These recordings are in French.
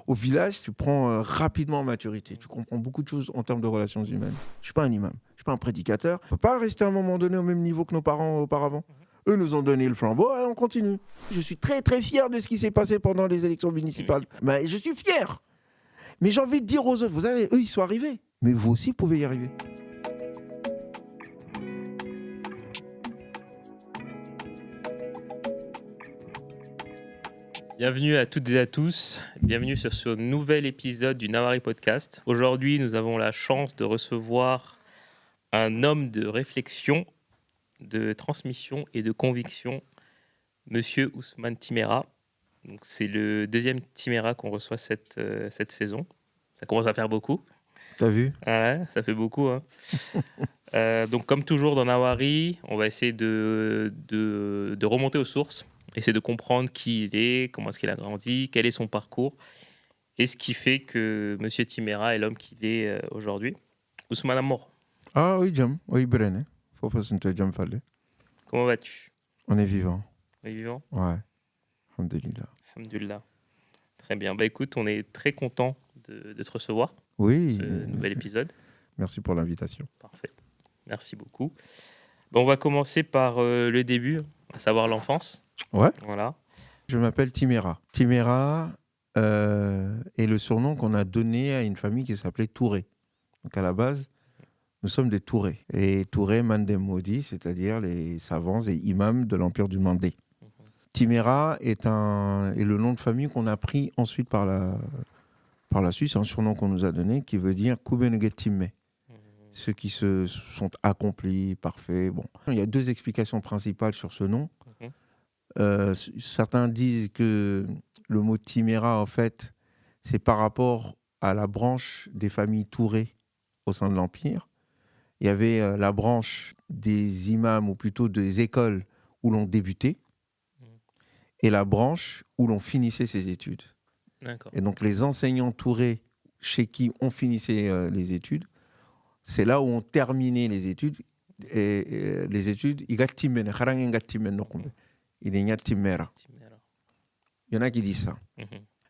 au village, tu prends rapidement en maturité. Tu comprends beaucoup de choses en termes de relations humaines. Je ne suis pas un imam, je ne suis pas un prédicateur. On ne peut pas rester à un moment donné au même niveau que nos parents auparavant. Eux nous ont donné le flambeau, et on continue. Je suis très très fier de ce qui s'est passé pendant les élections municipales. Mais je suis fier. Mais j'ai envie de dire aux autres, vous savez, eux ils sont arrivés. Mais vous aussi pouvez y arriver. Bienvenue à toutes et à tous, bienvenue sur ce nouvel épisode du Nawari Podcast. Aujourd'hui, nous avons la chance de recevoir un homme de réflexion, de transmission et de conviction, Monsieur Ousmane Timéra. Donc, c'est le deuxième Timéra qu'on reçoit cette saison. Ça commence à faire beaucoup. T'as vu ? Ouais, ça fait beaucoup. Hein. Donc, comme toujours dans Nawari, on va essayer de remonter aux sources. Essayer de comprendre qui il est, comment est-ce qu'il a grandi, quel est son parcours, et ce qui fait que M. Timéra est l'homme qu'il est aujourd'hui. Ousmane Amour. Ah oui, Jam. Oui, Brené. Faut faire ce que Jam fallait. Comment vas-tu ? On est vivant. On est vivant ? Ouais. Alhamdulillah. Alhamdulillah. Très bien. Bah écoute, on est très content de te recevoir. Oui. Ce nouvel épisode. Merci pour l'invitation. Parfait. Merci beaucoup. Bon, on va commencer par le début, à savoir l'enfance. Ouais. Voilà. Je m'appelle Timéra. Timéra est le surnom qu'on a donné à une famille qui s'appelait Touré. Donc à la base, nous sommes des Tourés. Et Touré Mandé Modi, c'est-à-dire les savants et imams de l'Empire du Mandé. Timéra est le nom de famille qu'on a pris ensuite par la suite. C'est un surnom qu'on nous a donné qui veut dire Kubeneget Timmé. Ceux qui se sont accomplis, parfaits. Bon. Il y a deux explications principales sur ce nom. Certains disent que le mot Timéra, en fait, c'est par rapport à la branche des familles Touré au sein de l'Empire. Il y avait la branche des imams, ou plutôt des écoles où l'on débutait, et la branche où l'on finissait ses études. D'accord. Et donc les enseignants Touré, chez qui on finissait les études, c'est là où on terminait les études. Et les études, il y a Timene, il y a Timera. Il y en a qui disent ça.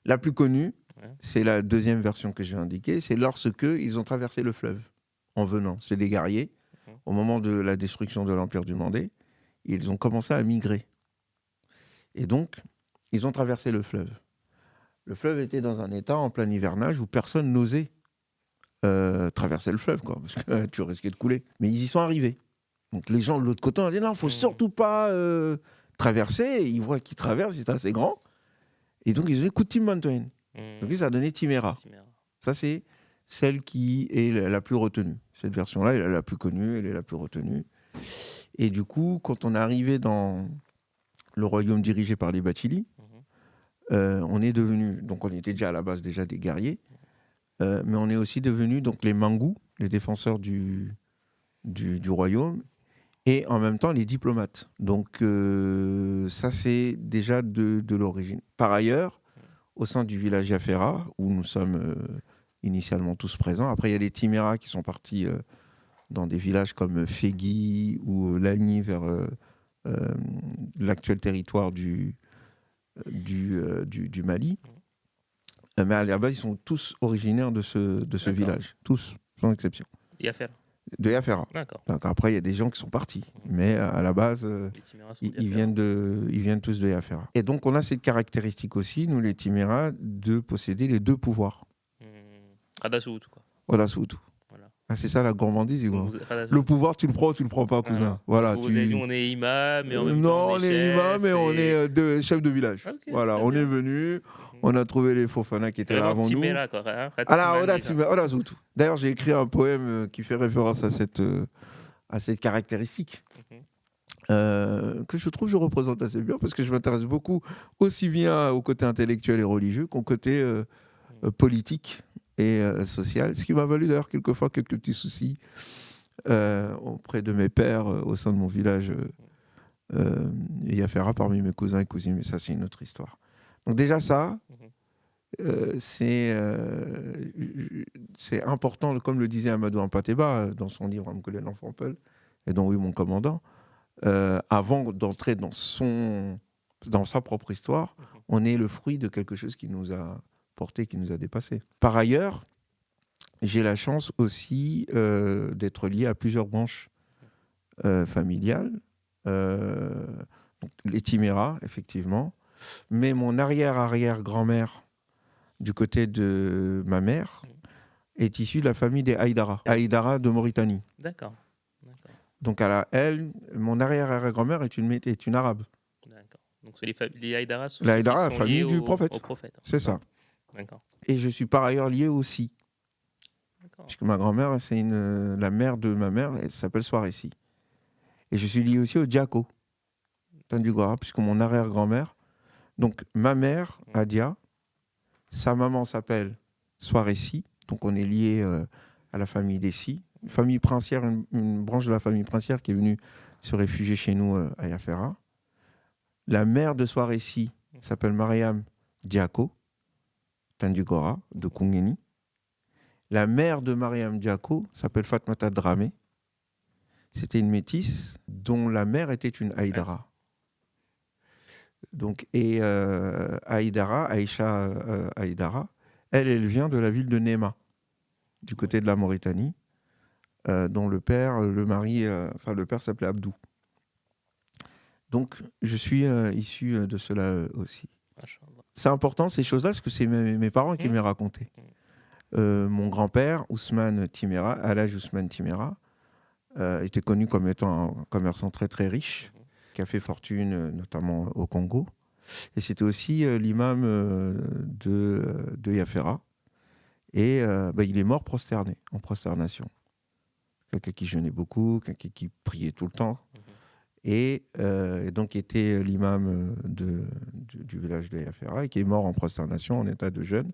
La plus connue, c'est la deuxième version que j'ai indiquée, c'est lorsque ils ont traversé le fleuve en venant. C'est des guerriers. Au moment de la destruction de l'Empire du Mandé, ils ont commencé à migrer. Et donc, ils ont traversé le fleuve. Le fleuve était dans un état en plein hivernage où personne n'osait traverser le fleuve, quoi, parce que tu risquais de couler. Mais ils y sont arrivés. Donc les gens de l'autre côté ont dit non, il ne faut surtout pas traverser. Et ils voient qu'ils traversent, c'est assez grand. Et donc ils ont dit écoute Tim Mountain. Donc ça a donné Timéra. Ça, c'est celle qui est la plus retenue. Cette version-là, elle est la plus connue, elle est la plus retenue. Et du coup, quand on est arrivé dans le royaume dirigé par les Bachili, on est devenu, donc on était déjà à la base déjà des guerriers, mais on est aussi devenus donc les Mangous, les défenseurs du royaume, et en même temps les diplomates. Donc ça, c'est déjà de l'origine. Par ailleurs, au sein du village Yafera, où nous sommes initialement tous présents, après il y a les Timéra qui sont partis dans des villages comme Fégui ou Lagny vers l'actuel territoire du Mali. Mais à la base, ils sont tous originaires de ce village. Tous, sans exception. Yafera. De Yafera. D'accord. Donc après, il y a des gens qui sont partis. Mais à la base, ils viennent tous de Yafera. Et donc, on a cette caractéristique aussi, nous les Timéra, de posséder les deux pouvoirs. Radasoutou, quoi. Radasoutou. Voilà. Ah, c'est ça la gourmandise. Le pouvoir, tu le prends ou tu le prends pas, cousin. Voilà. Vous avez dit on est imam, mais en même temps on est imam, mais on est chef de village. Okay, voilà, on est venu, on a trouvé les Fofana qui étaient là avant nous. D'ailleurs, j'ai écrit un poème qui fait référence à cette caractéristique. Que je trouve je représente assez bien, parce que je m'intéresse beaucoup aussi bien au côté intellectuel et religieux qu'au côté politique et social, ce qui m'a valu d'ailleurs quelquefois quelques petits soucis auprès de mes pères au sein de mon village Yafera parmi mes cousins et cousines, mais ça c'est une autre histoire. Donc déjà ça, c'est important, comme le disait Amadou Ampateba dans son livre Amkolé l'enfant Peul, et dont oui mon commandant, avant d'entrer dans sa propre histoire, on est le fruit de quelque chose qui nous a portée qui nous a dépassés. Par ailleurs, j'ai la chance aussi d'être lié à plusieurs branches familiales. Donc, les Timéra, effectivement. Mais mon arrière-arrière-grand-mère, du côté de ma mère, est issue de la famille des Haïdara. Haïdara de Mauritanie. D'accord. Donc, mon arrière-arrière-grand-mère est une arabe. D'accord. Donc, les Haïdara sont, La famille liés du au prophète. prophète. C'est ça. D'accord. Et je suis par ailleurs lié aussi. D'accord. Puisque ma grand-mère, c'est la mère de ma mère, elle s'appelle Soaressi. Et je suis lié aussi au Diako, Tandugora, puisque mon arrière-grand-mère, donc ma mère, Adia, sa maman s'appelle Soaressi, donc on est lié à la famille des Si, une famille princière, une branche de la famille princière qui est venue se réfugier chez nous à Yafera. La mère de Soaressi s'appelle Mariam Diako, Tandugora, de Kungeni. La mère de Mariam Diako s'appelle Fatmata Dramé. C'était une métisse dont la mère était une Haïdara. Donc, et Haïdara, Aïcha Haïdara, elle vient de la ville de Néma, du côté de la Mauritanie, dont le père s'appelait Abdou. Donc, je suis issu de cela aussi. C'est important ces choses-là, parce que c'est mes parents qui me les racontaient. Mon grand-père, Ousmane Timéra, Alhaj Ousmane Timéra, était connu comme étant un commerçant très très riche, qui a fait fortune notamment au Congo. Et c'était aussi l'imam de Yafera. Et il est mort prosterné, en prosternation. Quelqu'un qui jeûnait beaucoup, quelqu'un qui priait tout le temps. Et donc était l'imam du village de Yafera et qui est mort en prosternation en état de jeûne.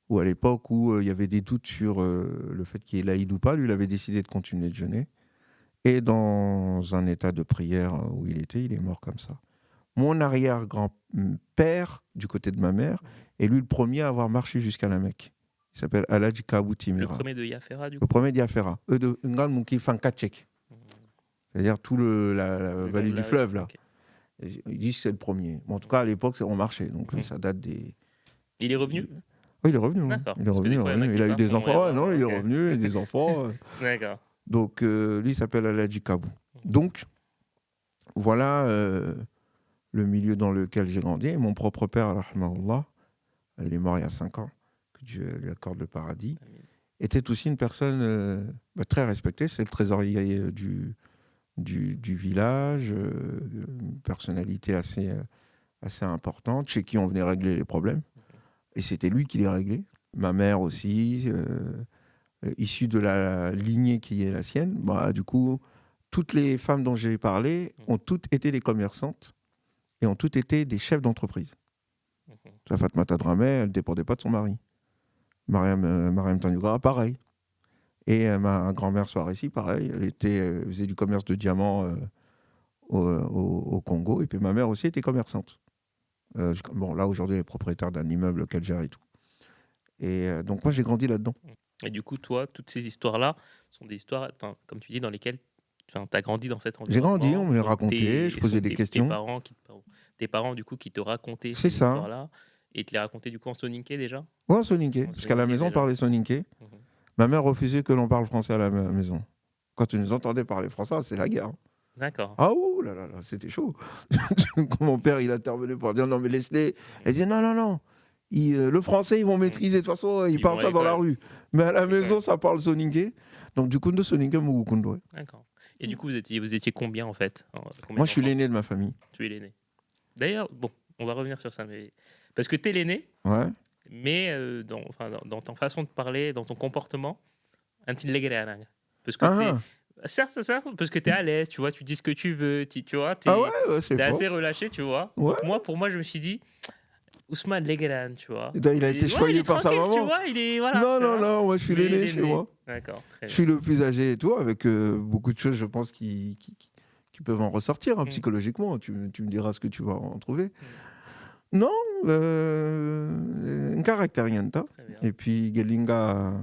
Ou à l'époque où il y avait des doutes sur le fait qu'il est laïd ou pas, lui, il avait décidé de continuer de jeûner. Et dans un état de prière où il est mort comme ça. Mon arrière-grand-père, du côté de ma mère, est lui le premier à avoir marché jusqu'à la Mecque. Il s'appelle Alhaji Kabou Timira. Le premier de Yafera, du coup. Le premier de Yafera. Eux de Ngan Mouki Fankachek. C'est-à-dire tout la vallée du fleuve, là. Okay. Ils disent que c'est le premier. Bon, en tout cas, à l'époque, on marchait. Donc ça date des... Il est revenu ? Oui, il est revenu. D'accord. Il est revenu. Il a eu des enfants. Non, il est revenu, il a des enfants. D'accord. Donc, lui, il s'appelle Alhaji Kabou. Donc, voilà le milieu dans lequel j'ai grandi. Et mon propre père, rahmahullah, il est mort il y a 5 ans, que Dieu lui accorde le paradis, était aussi une personne très respectée. C'est le trésorier du village, une personnalité assez importante, chez qui on venait régler les problèmes. Et c'était lui qui les réglait. Ma mère aussi, issue de la lignée qui est la sienne. Du coup, toutes les femmes dont j'ai parlé ont toutes été des commerçantes et ont toutes été des chefs d'entreprise. La Fatmata Dramé, elle ne dépendait pas de son mari. Mariam Tandugara, pareil. Et ma grand-mère Soaressi, pareil. Elle faisait du commerce de diamants au Congo. Et puis ma mère aussi était commerçante. Là, aujourd'hui, elle est propriétaire d'un immeuble qu'elle gère et tout. Et donc, moi, j'ai grandi là-dedans. Et du coup, toi, toutes ces histoires-là sont des histoires, comme tu dis, dans lesquelles tu as grandi dans cet environnement. J'ai grandi, on me les racontait, je posais des questions. Tes parents, du coup, qui te racontaient ces histoires-là. Et te les racontaient, du coup, en soninké déjà ? Oui, en soninké. Parce qu'à la maison, on parlait soninké. Ma mère refusait que l'on parle français à la maison. Quand tu nous entendais parler français, c'est la guerre. D'accord. Ah ouh là là, c'était chaud. Mon père, il intervenait pour dire non, mais laisse-les. Elle disait non. Le français, ils vont maîtriser. De toute façon, ils parlent ça dans la rue. Mais à la maison, ça parle soninké. Donc, du coup, de soninké, Mugukundo. D'accord. Et du coup, vous étiez combien, en fait ? Moi, je suis l'aîné de ma famille. Tu es l'aîné. D'ailleurs, bon, on va revenir sur ça. Parce que tu es l'aîné. Ouais. Mais dans ta façon de parler, dans ton comportement, un petit légué. Parce que certes, parce que tu es à l'aise, tu vois, tu dis ce que tu veux, tu vois, tu es assez relâché, tu vois. Ouais. Donc pour moi, je me suis dit, Ousmane Legueran, tu vois. Il a été choyé par sa maman. Tu vois, il est, voilà, non, moi je suis l'aîné chez moi. D'accord, très bien. Je suis le plus âgé et tout, avec beaucoup de choses, je pense, qui peuvent en ressortir psychologiquement. Tu me diras ce que tu vas en trouver. Non, un caractère rien. Et puis, Gelinga,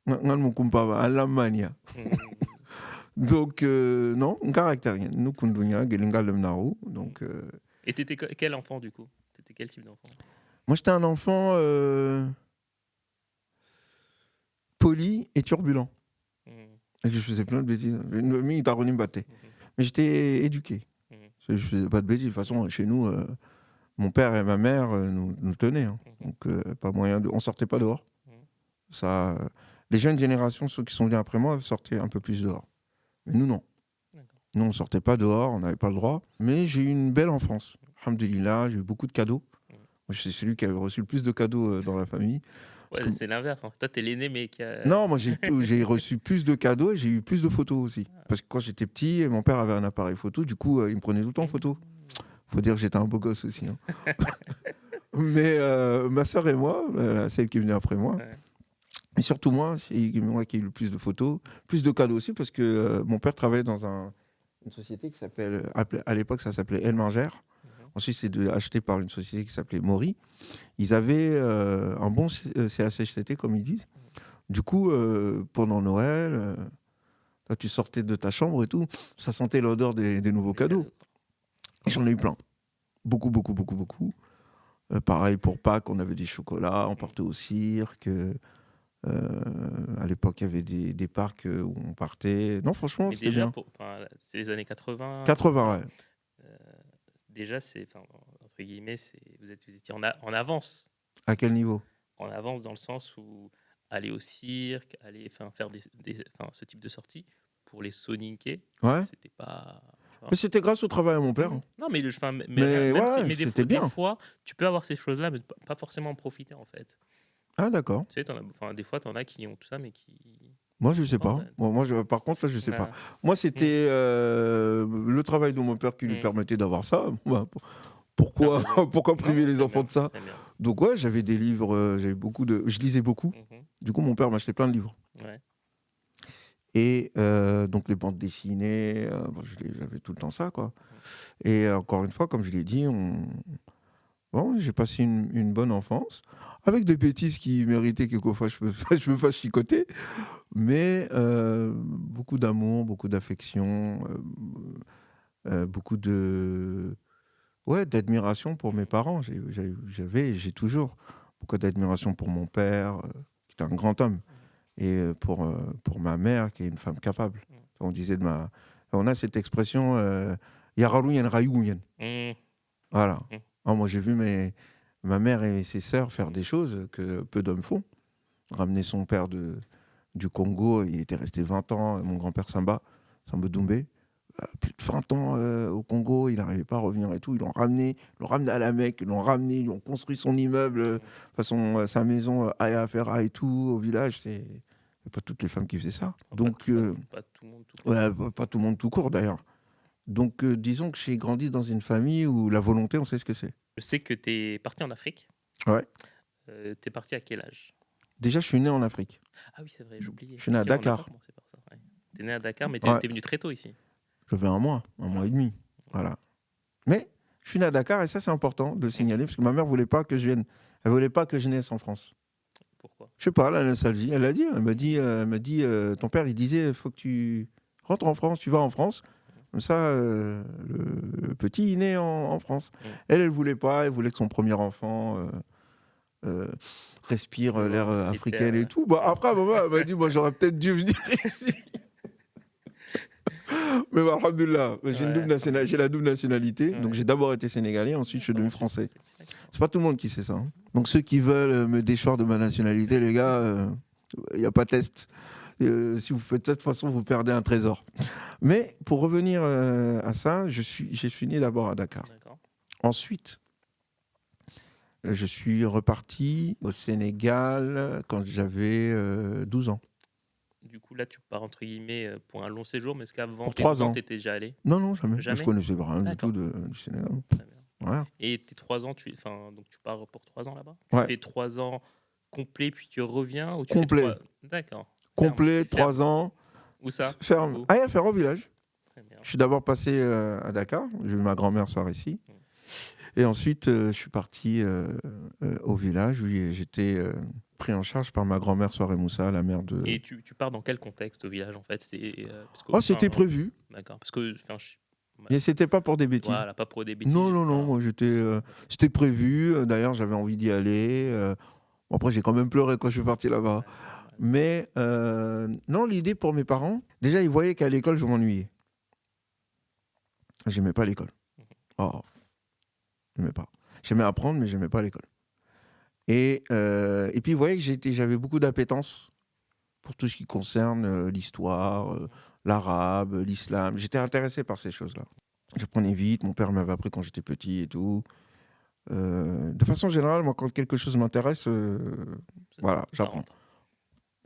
Alamania. Donc, non, un caractère rien. Nous, Kundunya, Gelinga, Lemnaru. Donc. Et t'étais quel enfant, du coup ? T'étais quel type d'enfant ? Moi, j'étais un enfant poli et turbulent. Mhm. Et que je faisais plein de bêtises. Mais Daroni me battait. Mais j'étais éduqué. Mhm. Je faisais pas de bêtises. De toute façon, chez nous, mon père et ma mère nous tenaient. Hein. Donc, pas moyen de... On sortait pas dehors. Ça, les jeunes générations, ceux qui sont venus après moi, sortaient un peu plus dehors. Mais nous, non. D'accord. Nous, on sortait pas dehors, on n'avait pas le droit. Mais j'ai eu une belle enfance. Alhamdulillah, j'ai eu beaucoup de cadeaux. Moi, je suis celui qui avait reçu le plus de cadeaux dans la famille. Ouais, c'est l'inverse. Hein. Toi, t'es l'aîné, mais qui a... Non, moi, j'ai reçu plus de cadeaux et j'ai eu plus de photos aussi. Parce que quand j'étais petit, mon père avait un appareil photo. Du coup, il me prenait tout le temps en photo. Faut dire que j'étais un beau gosse aussi. Hein. Mais ma sœur et moi, celle qui est venue après moi, Ouais. et surtout moi, c'est moi qui ai eu le plus de photos, plus de cadeaux aussi, parce que mon père travaillait dans une société qui s'appelle, à l'époque, ça s'appelait El Mangère. Ensuite, c'est acheté par une société qui s'appelait Mori. Ils avaient un bon CHSCT, comme ils disent. Du coup, pendant Noël, là, tu sortais de ta chambre et tout, ça sentait l'odeur des nouveaux cadeaux. Et j'en ai eu plein. Beaucoup, beaucoup, beaucoup, beaucoup. Pareil pour Pâques, on avait des chocolats, on partait au cirque. À l'époque, il y avait des parcs où on partait. Non, franchement, Mais c'était déjà, bien. c'est les années 80. 80, ouais. Déjà, c'est, entre guillemets, vous étiez en avance. À quel niveau? En avance dans le sens où aller au cirque, faire ce type de sortie, pour les soninker, Ouais. c'était pas... tu vois. Mais c'était grâce au travail à mon père. Non, mais, Mais ouais, c'était bien. des fois, tu peux avoir ces choses-là, mais pas forcément en profiter, en fait. Ah, d'accord. Tu sais, des fois, t'en as qui ont tout ça, mais qui... Moi, je sais pas. Ouais. Moi, par contre, là, je sais Ouais. pas. Moi, c'était le travail de mon père qui lui permettait d'avoir ça. Bah, pourquoi, T'as raison. pourquoi priver Non, les c'est enfants bien, de ça? c'est bien. Donc, ouais, j'avais des livres, j'avais beaucoup de. Je lisais beaucoup. Du coup, mon père m'achetait plein de livres. Ouais. Et donc, les bandes dessinées, j'avais tout le temps ça, quoi. Et encore une fois, comme je l'ai dit, bon, j'ai passé une bonne enfance, avec des bêtises qui méritaient quelquefois je me fasse chicoter, mais beaucoup d'amour, beaucoup d'affection, beaucoup d'admiration pour mes parents. J'avais et j'ai toujours beaucoup d'admiration pour mon père, qui est un grand homme, et pour ma mère, qui est une femme capable. On disait on a cette expression Yaralou yen rayou yen. Voilà. Moi, j'ai vu ma mère et ses sœurs faire des choses que peu d'hommes font. Ramener son père du Congo, il était resté 20 ans, mon grand-père Samba Doumbé, plus de 20 ans au Congo, il n'arrivait pas à revenir et tout. Ils l'ont ramené à la Mecque, ils l'ont construit son immeuble, sa maison à Afera et tout, au village. C'est pas toutes les femmes qui faisaient ça. Donc, pas tout le monde tout court. Ouais, pas tout le monde tout court d'ailleurs. Donc, disons que j'ai grandi dans une famille où la volonté, on sait ce que c'est. Je sais que tu es parti en Afrique. Ouais. Tu es parti à quel âge? Déjà, je suis né en Afrique. Ah oui, c'est vrai, j'oubliais. Je suis né à Dakar. Tu es né à Dakar, mais tu es venu très tôt ici. J'avais un mois et demi. Voilà. Mais je suis né à Dakar et ça, c'est important de le signaler parce que ma mère ne voulait pas que je vienne. Elle ne voulait pas que je naisse en France. Pourquoi? Je sais pas, la nostalgie. Elle m'a dit, ton père, il disait, il faut que tu rentres en France, tu vas en France. Comme ça, le petit, il est né en France. Elle ne voulait pas. Elle voulait que son premier enfant respire l'air africain et tout. Bah, après, maman, elle m'a dit, moi, j'aurais peut-être dû venir ici. Mais bah, alhamdoulilah, j'ai la double nationalité. Donc, j'ai d'abord été sénégalais, ensuite, je suis devenu français. C'est pas tout le monde qui sait ça. Hein. Donc, ceux qui veulent me déchoir de ma nationalité, les gars, il n'y a pas test. Si vous faites ça, de toute façon, vous perdez un trésor. Mais pour revenir à ça, j'ai fini d'abord à Dakar. Ensuite, je suis reparti au Sénégal quand j'avais 12 ans. Du coup, là, tu pars entre guillemets pour un long séjour, mais est-ce qu'avant pour 3 ans, tu étais déjà allé? Non, jamais. Je connaissais rien du tout du Sénégal. Ouais. Et tes 3 ans, donc tu pars pour 3 ans là-bas? Ouais. Tu fais 3 ans complets, puis tu reviens ou tu complet. Fais D'accord. Complet, 3 ans. Où ça? Ferme. À Ferme au village. Je suis d'abord passé à Dakar. J'ai vu ma grand-mère soir ici. Et ensuite, je suis parti au village où j'étais pris en charge par ma grand-mère Soare Moussa, la mère de... Et tu pars dans quel contexte au village en fait? C'était prévu. D'accord. Parce que Et c'était pas pour des bêtises. Voilà, pas pour des bêtises. Non, moi c'était prévu. D'ailleurs, j'avais envie d'y aller. Bon, après, j'ai quand même pleuré quand je suis parti là-bas. Mais non, l'idée pour mes parents, déjà, ils voyaient qu'à l'école, je m'ennuyais. J'aimais pas l'école. Oh, j'aimais pas. J'aimais apprendre, mais j'aimais pas l'école. Et puis, ils voyaient que j'avais beaucoup d'appétence pour tout ce qui concerne l'histoire, l'arabe, l'islam. J'étais intéressé par ces choses-là. J'apprenais vite, mon père m'avait appris quand j'étais petit et tout. De façon générale, moi, quand quelque chose m'intéresse, voilà, j'apprends.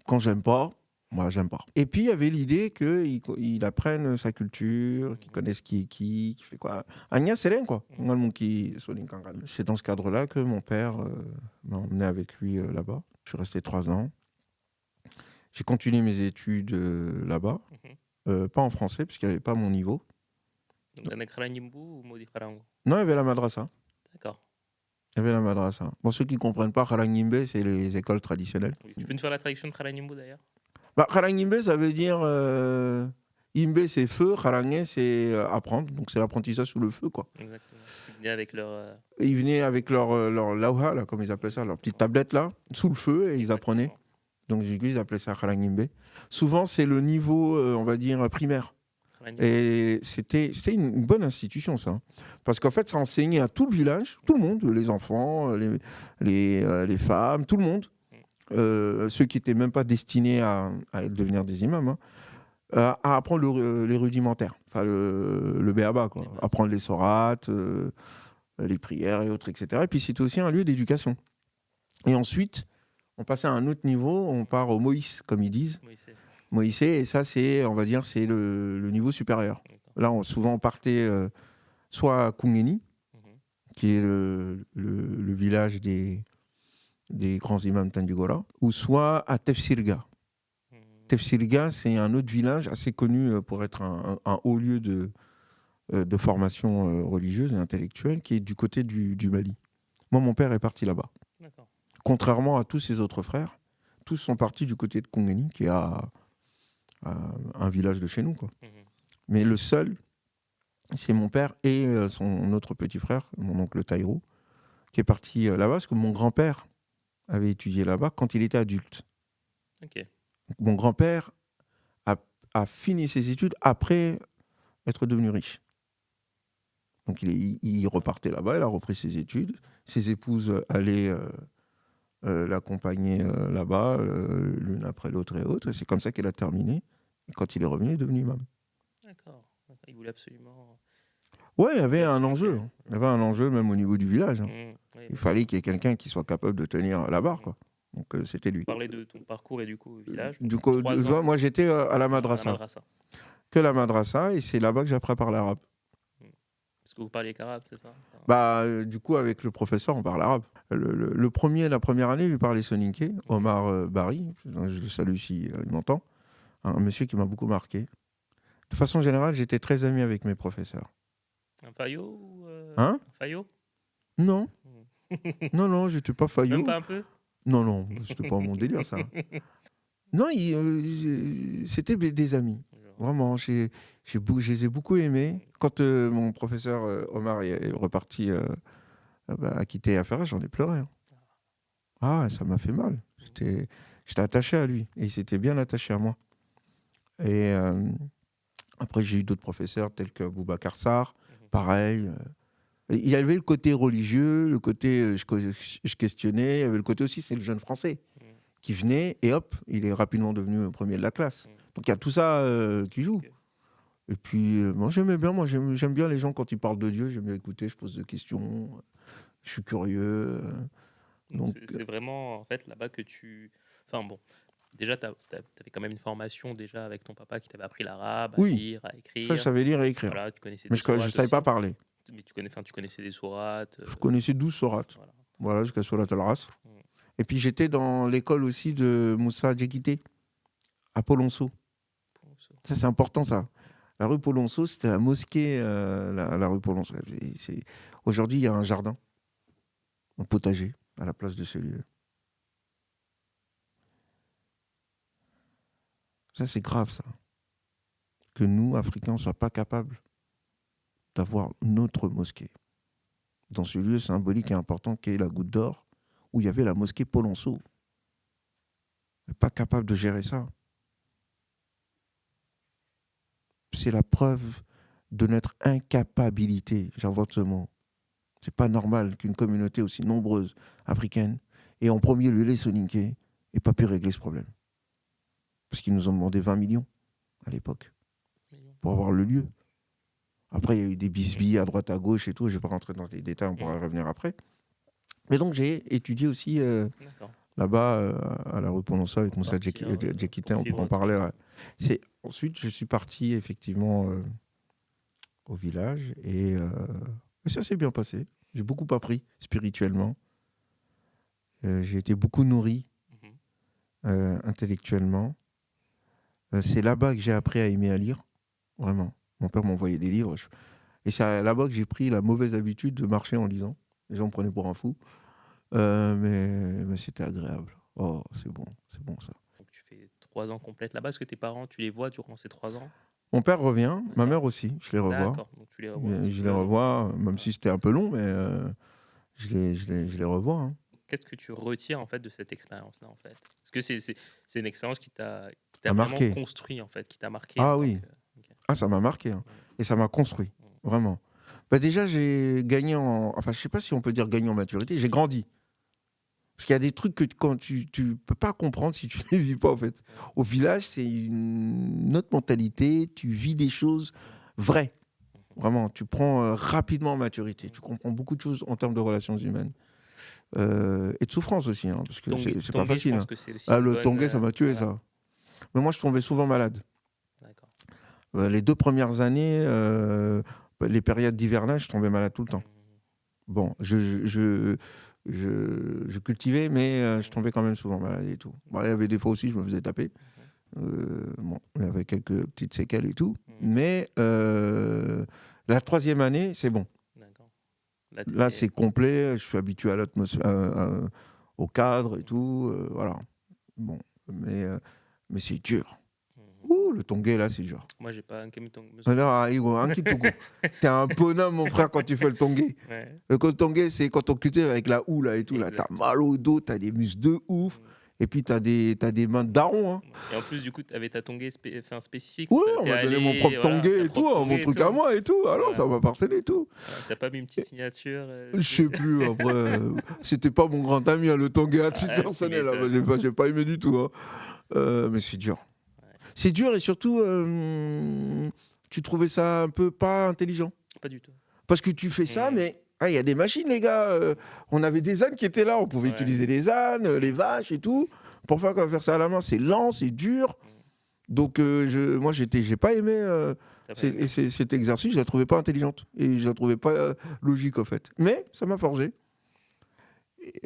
Quand j'aime pas, moi, j'aime pas. Et puis, il y avait l'idée qu'il apprenne sa culture, qu'il connaisse qui est qui fait quoi. Agna, c'est rien, quoi. C'est dans ce cadre-là que mon père m'a emmené avec lui là-bas. Je suis resté 3 ans. J'ai continué mes études là-bas. Pas en français, parce qu'il n'y avait pas mon niveau. Non, il y avait la madrasa. D'accord. Il y avait la madrasa. Bon, ceux qui ne comprennent pas, Kharangimbe, c'est les écoles traditionnelles. Oui. Tu peux nous faire la traduction de Kharangimbe d'ailleurs? Kharangimbe, ça veut dire... Imbe, c'est feu. Kharangé, c'est apprendre. Donc, c'est l'apprentissage sous le feu, quoi. Exactement. Ils venaient avec leur... Ils venaient avec leur lauha, là, comme ils appelaient ça, leur petite tablette, là, sous le feu, et ils apprenaient. Donc, du coup, ils appelaient ça Kharangimbe. Souvent, c'est le niveau, on va dire, primaire. Et c'était une bonne institution, ça. Parce qu'en fait, ça enseignait à tout le village, tout le monde, les enfants, les femmes, tout le monde, ceux qui n'étaient même pas destinés à devenir des imams, à apprendre les rudimentaires, enfin le béaba, quoi. Apprendre les sourates, les prières et autres, etc. Et puis, c'était aussi un lieu d'éducation. Et ensuite, on passait à un autre niveau, on part au Moïse, comme ils disent. Moïse, et ça, c'est, on va dire, c'est le niveau supérieur. Là, souvent, on partait soit à Koungeni, qui est le village des grands imams Tandigora, ou soit à Tefsirga. Tefsirga, c'est un autre village assez connu pour être un haut lieu de formation religieuse et intellectuelle, qui est du côté du Mali. Moi, mon père est parti là-bas. D'accord. Contrairement à tous ses autres frères, tous sont partis du côté de Koungeni, qui est à un village de chez nous, quoi. Mais le seul, c'est mon père et son autre petit frère, mon oncle Taïro, qui est parti là-bas, parce que mon grand-père avait étudié là-bas quand il était adulte. Okay. Mon grand-père a fini ses études après être devenu riche. Donc il repartait là-bas, il a repris ses études. Ses épouses allaient l'accompagner là-bas, l'une après l'autre et autres. Et c'est comme ça qu'il a terminé. Et quand il est revenu, il est devenu imam. D'accord. Il voulait absolument... Ouais, il y avait un enjeu. Il y avait un enjeu même au niveau du village. Il fallait qu'il y ait quelqu'un qui soit capable de tenir la barre, quoi. Donc c'était lui. Parler de ton parcours et du coup au village. Du coup, moi j'étais à la madrasa. Que la madrasa, et c'est là-bas que j'apprends à parler arabe. Parce que vous parliez arabe, c'est ça? Du coup, avec le professeur, on parle arabe. La première année, il lui parlait soninké, Omar Bari, je le salue si il m'entend, un monsieur qui m'a beaucoup marqué. De façon générale, j'étais très ami avec mes professeurs. Un faillot ou Hein? Un faillot? Non. non, j'étais pas faillot. Même pas un peu? Non, c'était pas mon délire, ça. Non, c'était des amis. Vraiment, je les ai beaucoup aimés. Quand mon professeur Omar est reparti, a quitté Affaire, j'en ai pleuré. Ah, ça m'a fait mal. J'étais attaché à lui et il s'était bien attaché à moi. Et après, j'ai eu d'autres professeurs tels que Boubacar Sarr, pareil. Il y avait le côté religieux, le côté je questionnais. Il y avait le côté aussi, c'est le jeune français qui venait et hop, il est rapidement devenu premier de la classe. Donc il y a tout ça qui joue. Okay. Et puis, moi j'aimais bien, j'aime bien les gens quand ils parlent de Dieu, j'aime bien écouter, je pose des questions, je suis curieux. Donc c'est vraiment en fait là-bas que tu... Enfin bon, déjà tu avais quand même une formation déjà avec ton papa qui t'avait appris l'arabe, à lire, à écrire. Ça je savais lire et écrire. Voilà, tu connaissais mais je ne savais pas parler. Mais tu connaissais des sourates. Je connaissais 12 sourates. Voilà jusqu'à Surat al-Asr. Et puis j'étais dans l'école aussi de Moussa Djekité, à Polonceau. Ça, c'est important, ça. La rue Polonceau, c'était la mosquée, la rue Polonceau. Aujourd'hui, il y a un jardin, un potager, à la place de ce lieu. Ça, c'est grave, ça. Que nous, Africains, ne soient pas capables d'avoir notre mosquée. Dans ce lieu symbolique et important qu'est la Goutte d'Or, où il y avait la mosquée Polonceau. Pas capable de gérer ça. C'est la preuve de notre incapacité, j'invente ce mot. C'est pas normal qu'une communauté aussi nombreuse africaine, et en premier lieu les Soninké, n'ait pas pu régler ce problème. Parce qu'ils nous ont demandé 20 millions à l'époque pour avoir le lieu. Après, il y a eu des bisbilles à droite, à gauche et tout. Je ne vais pas rentrer dans les détails, on pourra revenir après. Mais donc, j'ai étudié aussi là-bas, à la rue Polonceau, avec Moussa Djekité, on pourra en parler. Ensuite, je suis parti effectivement au village et ça s'est bien passé. J'ai beaucoup appris spirituellement. J'ai été beaucoup nourri intellectuellement. C'est là-bas que j'ai appris à aimer à lire, vraiment. Mon père m'envoyait des livres. Et c'est là-bas que j'ai pris la mauvaise habitude de marcher en lisant. Les gens me prenaient pour un fou. Mais c'était agréable. Oh, c'est bon ça. Donc tu fais 3 ans complètes là-bas. Est-ce que tes parents, tu les vois durant ces 3 ans? Mon père revient, ma mère aussi, je les revois. D'accord, donc tu les revois. Je les revois, même si c'était un peu long, mais je les revois. Hein. Qu'est-ce que tu retires en fait de cette expérience-là en fait? Parce que c'est une expérience qui t'a A vraiment marqué. construit en fait, qui t'a marqué. Ah oui. Ah, ça m'a marqué. Hein. Et ça m'a construit, vraiment. Bah déjà, j'ai gagné en... Enfin, je ne sais pas si on peut dire gagner en maturité. J'ai grandi. Parce qu'il y a des trucs que quand tu ne peux pas comprendre si tu ne les vis pas, en fait. Au village, c'est une autre mentalité. Tu vis des choses vraies. Vraiment, tu prends rapidement en maturité. Tu comprends beaucoup de choses en termes de relations humaines. Et de souffrance aussi, hein, parce que c'est pas facile. Je pense que c'est aussi le tongué, ça m'a tué, voilà. ça. Mais moi, je tombais souvent malade. D'accord. Les 2 premières années, les périodes d'hivernage, je tombais malade tout le temps. Bon, je cultivais, mais je tombais quand même souvent malade et tout. Bon, il y avait des fois aussi, je me faisais taper. Bon, il y avait quelques petites séquelles et tout. Mais la 3e année, c'est bon. D'accord. Là, c'est complet. Je suis habitué à l'atmosphère, au cadre et tout. Voilà. Bon, mais c'est dur. Ouh, le tongué, là, c'est dur. Moi, j'ai pas un tongué. T'es un bonhomme, mon frère, quand tu fais le tongué. Ouais. Le tongué, c'est quand on cultive avec la houe, là, et tout. Là, t'as mal au dos, t'as des muscles de ouf. Et puis, t'as des mains de daron. Hein. Et en plus, du coup, t'avais ta tongué spécifique. Ouais, on m'a donné mon propre tongué et tout, mon truc à moi et tout. Alors, ça m'a parcelé et tout. Voilà, t'as pas mis une petite signature Je sais plus, après. C'était pas mon grand ami, hein, le tongué à titre personnel. J'ai pas aimé du tout. Hein. Mais c'est dur. C'est dur et surtout, tu trouvais ça un peu pas intelligent. Pas du tout. Parce que tu fais ça, mais il y a des machines, les gars. On avait des ânes qui étaient là. On pouvait utiliser les ânes, les vaches et tout. Pour faire ça à la main, c'est lent, c'est dur. Donc, moi, j'ai pas aimé cet exercice. Je la trouvais pas intelligente. Et je la trouvais pas logique, en fait. Mais ça m'a forgé.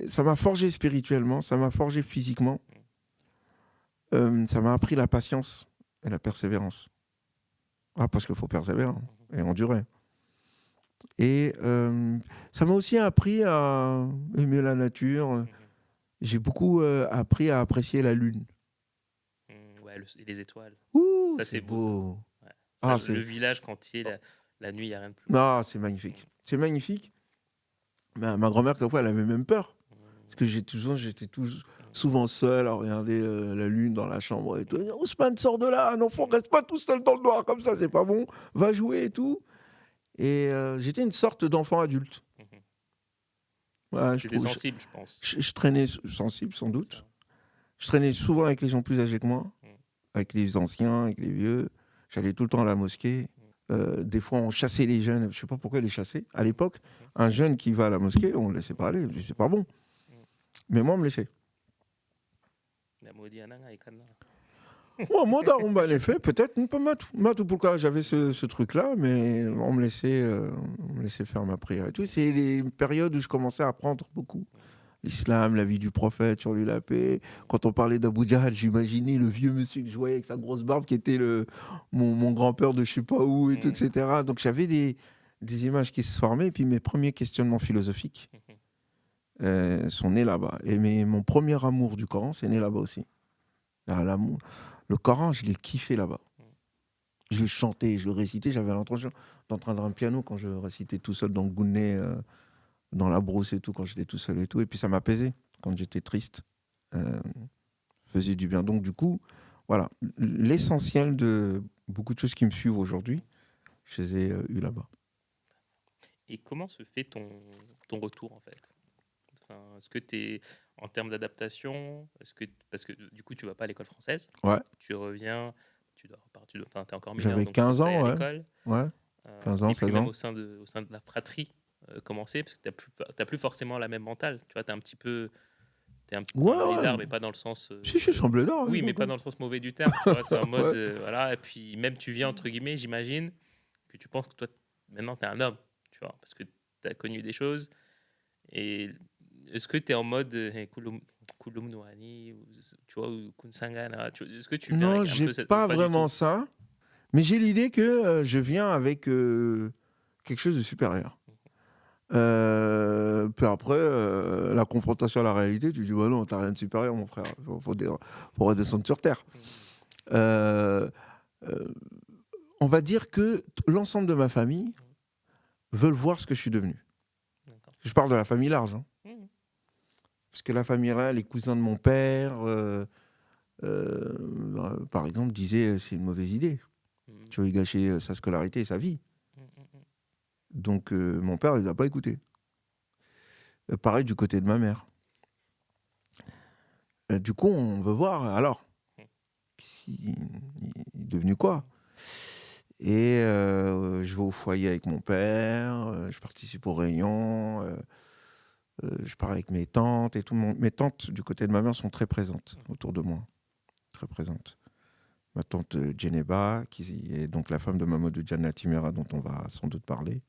Ça m'a forgé spirituellement. Ça m'a forgé physiquement. Ça m'a appris la patience et la persévérance. Parce qu'il faut persévérer et endurer. Et ça m'a aussi appris à aimer la nature. J'ai beaucoup appris à apprécier la lune. Ouais, et les étoiles. Ouh, ça, c'est beau. Ouais. Le village, quand il est la nuit, il n'y a rien de plus. Non, c'est magnifique. C'est magnifique. Ma grand-mère, quelquefois, elle avait même peur. Parce que j'étais souvent seul à regarder la lune dans la chambre et tout. Ousmane, sors de là, un enfant, reste pas tout seul dans le noir comme ça, c'est pas bon. Va jouer et tout. Et j'étais une sorte d'enfant adulte. Ouais, j'étais sensible, je pense. Je traînais sensible, sans doute. Je traînais souvent avec les gens plus âgés que moi, avec les anciens, avec les vieux. J'allais tout le temps à la mosquée. Des fois, on chassait les jeunes. Je ne sais pas pourquoi les chasser. À l'époque, un jeune qui va à la mosquée, on ne le laissait pas aller. C'est pas bon. Mais moi, on me laissait. Moi, on m'a fait peut-être pas matou pourquoi j'avais ce truc-là, mais on me laissait faire ma prière et tout. C'est les périodes où je commençais à apprendre beaucoup. L'islam, la vie du prophète, sur lui la paix. Quand on parlait d'Abu Jahl, j'imaginais le vieux monsieur que je voyais avec sa grosse barbe qui était mon grand-père de je sais pas où, et tout, etc. Donc j'avais des images qui se formaient. Et puis mes premiers questionnements philosophiques sont nés là-bas. Et mon premier amour du Coran, c'est né là-bas aussi. Le Coran, je l'ai kiffé là-bas. Je le chantais, je le récitais, j'avais l'intention d'entendre un piano quand je récitais tout seul dans le Gouné, dans la brousse et tout, quand j'étais tout seul et tout. Et puis ça m'apaisait quand j'étais triste. Euh, faisait du bien. Donc du coup, voilà, l'essentiel de beaucoup de choses qui me suivent aujourd'hui, je les ai eues là-bas. Et comment se fait ton retour en fait? Enfin, est-ce que tu es en termes d'adaptation, parce que du coup tu vas pas à l'école française, Ouais, tu reviens, enfin, t'es encore mineur j'avais donc tu dois 15 aller à ans, ouais, l'école. ouais, 15 ans, Et puis 16 même ans. au sein de la fratrie, commencer parce que t'as plus forcément la même mentale. Tu vois, t'es un peu Ouais, un ouais, blédard, mais pas dans le sens. si, je suis un blédard, Oui, mais pas dans le sens mauvais du terme. Tu vois, c'est en mode ouais. voilà. Et puis même tu viens entre guillemets, j'imagine que tu penses que toi maintenant t'es un homme, tu vois, parce que t'as connu des choses. Et est-ce que t'es en mode hey, kulum noani, tu vois, ou kunsangana, est-ce que tu viens Non, avec un j'ai peu cette, ou pas pas du vraiment tout? ça, mais j'ai l'idée que je viens avec quelque chose de supérieur. Puis après, la confrontation à la réalité, tu dis bah non, t'as rien de supérieur, mon frère. Faut redescendre sur terre. Euh, euh, on va dire que l'ensemble de ma famille veulent voir ce que je suis devenu. D'accord. Je parle de la famille large, hein. Mmh. Parce que la famille là, les cousins de mon père, par exemple, disaient c'est une mauvaise idée. Mmh. Tu vas y gâcher sa scolarité et sa vie. Mmh, mmh, mmh. Donc mon père les a pas écoutés. Pareil du côté de ma mère. Du coup, on veut voir alors. Il est devenu quoi? Et je vais au foyer avec mon père, je participe aux réunions, je parle avec mes tantes et tout le monde. Mes tantes du côté de ma mère sont très présentes autour de moi, très présentes. Ma tante Djeneba, qui est donc la femme de Mamadou Diana Timera, dont on va sans doute parler.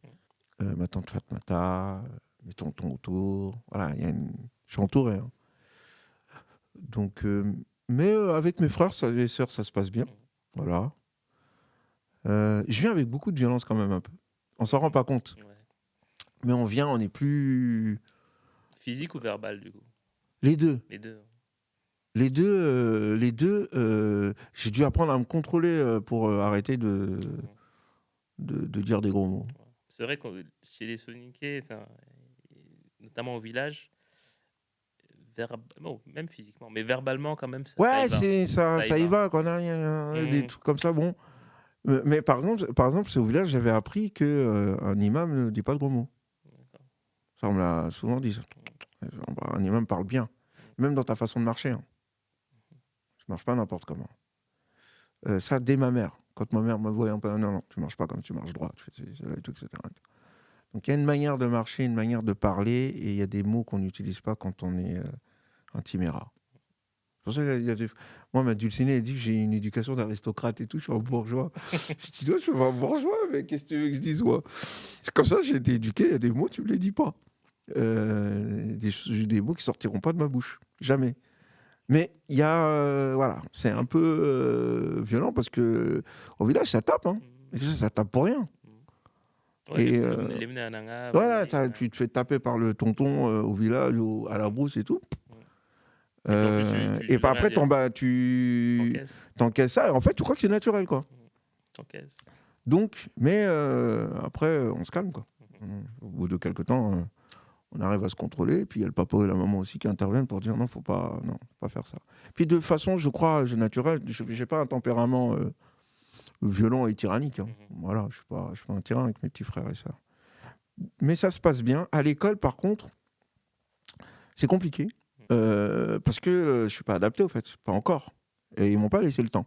Ma tante Fatmata, mes tontons autour. Voilà, je suis entouré, hein. Donc, mais avec mes frères et sœurs, ça se passe bien. Voilà. Je viens avec beaucoup de violence quand même un peu. On s'en rend pas compte. Ouais. Mais on vient, on est plus... Physique ou verbal, du coup? Les deux. Les deux. J'ai dû apprendre à me contrôler pour arrêter Mhm. de dire des gros mots. C'est vrai que chez les Soniquais, enfin, notamment au village, bon, même physiquement, mais verbalement quand même, ça y Ouais, va. Ça y ça y va. va, quand on a des Mhm. trucs comme ça, bon. Mais par exemple, c'est au village, j'avais appris qu'un imam ne dit pas de gros mots. D'accord. Ça, on me l'a souvent dit. Ça. Un imam parle bien, même dans ta façon de marcher, hein. Je marche pas n'importe comment. Ça, dès ma mère. Quand ma mère me voit un peu, non, non, tu marches pas comme tu marches droit, tu fais et tout, etc. Donc il y a une manière de marcher, une manière de parler, et il y a des mots qu'on n'utilise pas quand on est un timéra. C'est pour ça qu'il y a moi, ma dulcinée, elle dit que j'ai une éducation d'aristocrate et tout, je suis un bourgeois. Je dis, toi, je suis pas un bourgeois, mais qu'est-ce que tu veux que je dise, moi? C'est comme ça, j'ai été éduqué, il y a des mots, tu me les dis pas. Des mots qui sortiront pas de ma bouche, jamais. Mais il y a, voilà, c'est un peu violent parce que au village, ça tape, hein. Et ça tape pour rien. Ouais, Et les Mnananga, voilà, Bouli, tu te fais taper par le tonton au village, à la brousse et tout. et puis en plus, tu Et veux puis rien après, dire. tu T'encaisses. t'encaisses ça. Et en fait, tu crois que c'est naturel, quoi. T'encaisses. Donc, mais après, on se calme, quoi. Au bout de quelques temps, on arrive à se contrôler. Et puis il y a le papa et la maman aussi qui interviennent pour dire non, faut pas faire ça. Puis de façon, je crois, naturelle. Je n'ai pas un tempérament violent et tyrannique, hein. Voilà, je suis pas un tyran avec mes petits frères et sœurs. Mais ça se passe bien. À l'école, par contre, c'est compliqué. Parce que je suis pas adapté, au fait. Pas encore. Et ils m'ont pas laissé le temps.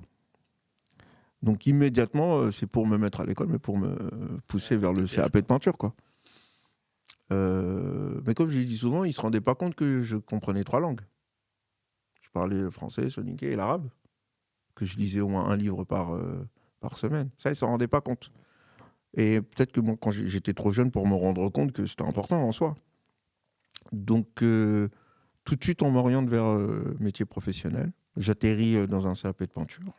Donc immédiatement, c'est pour me mettre à l'école, mais pour me pousser vers le piège, CAP de peinture, quoi. Mais comme je l'ai dit souvent, ils se rendaient pas compte que je comprenais 3 langues. Je parlais le français, soniqué et l'arabe. Que je lisais au moins un livre par semaine. Ça, ils s'en rendaient pas compte. Et peut-être que moi, quand j'étais trop jeune pour me rendre compte que c'était important en soi. Donc, tout de suite, on m'oriente vers métier professionnel. J'atterris dans un CAP de peinture.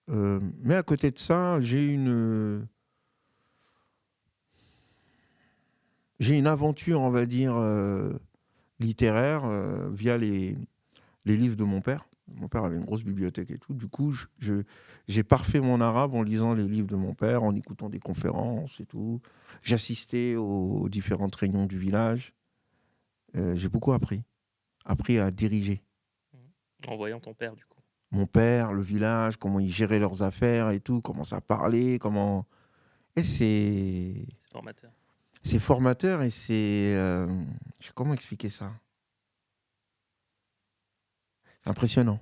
Mais à côté de ça, j'ai une aventure, on va dire, littéraire via les livres de mon père. Mon père avait une grosse bibliothèque et tout. Du coup, j'ai parfait mon arabe en lisant les livres de mon père, en écoutant des conférences et tout. J'assistais aux différentes réunions du village. J'ai beaucoup appris. Appris à diriger. En voyant ton père, du coup. Mon père, le village, comment ils géraient leurs affaires et tout, comment ça parlait, comment... Et C'est formateur. c'est formateur et c'est... comment expliquer ça? C'est impressionnant.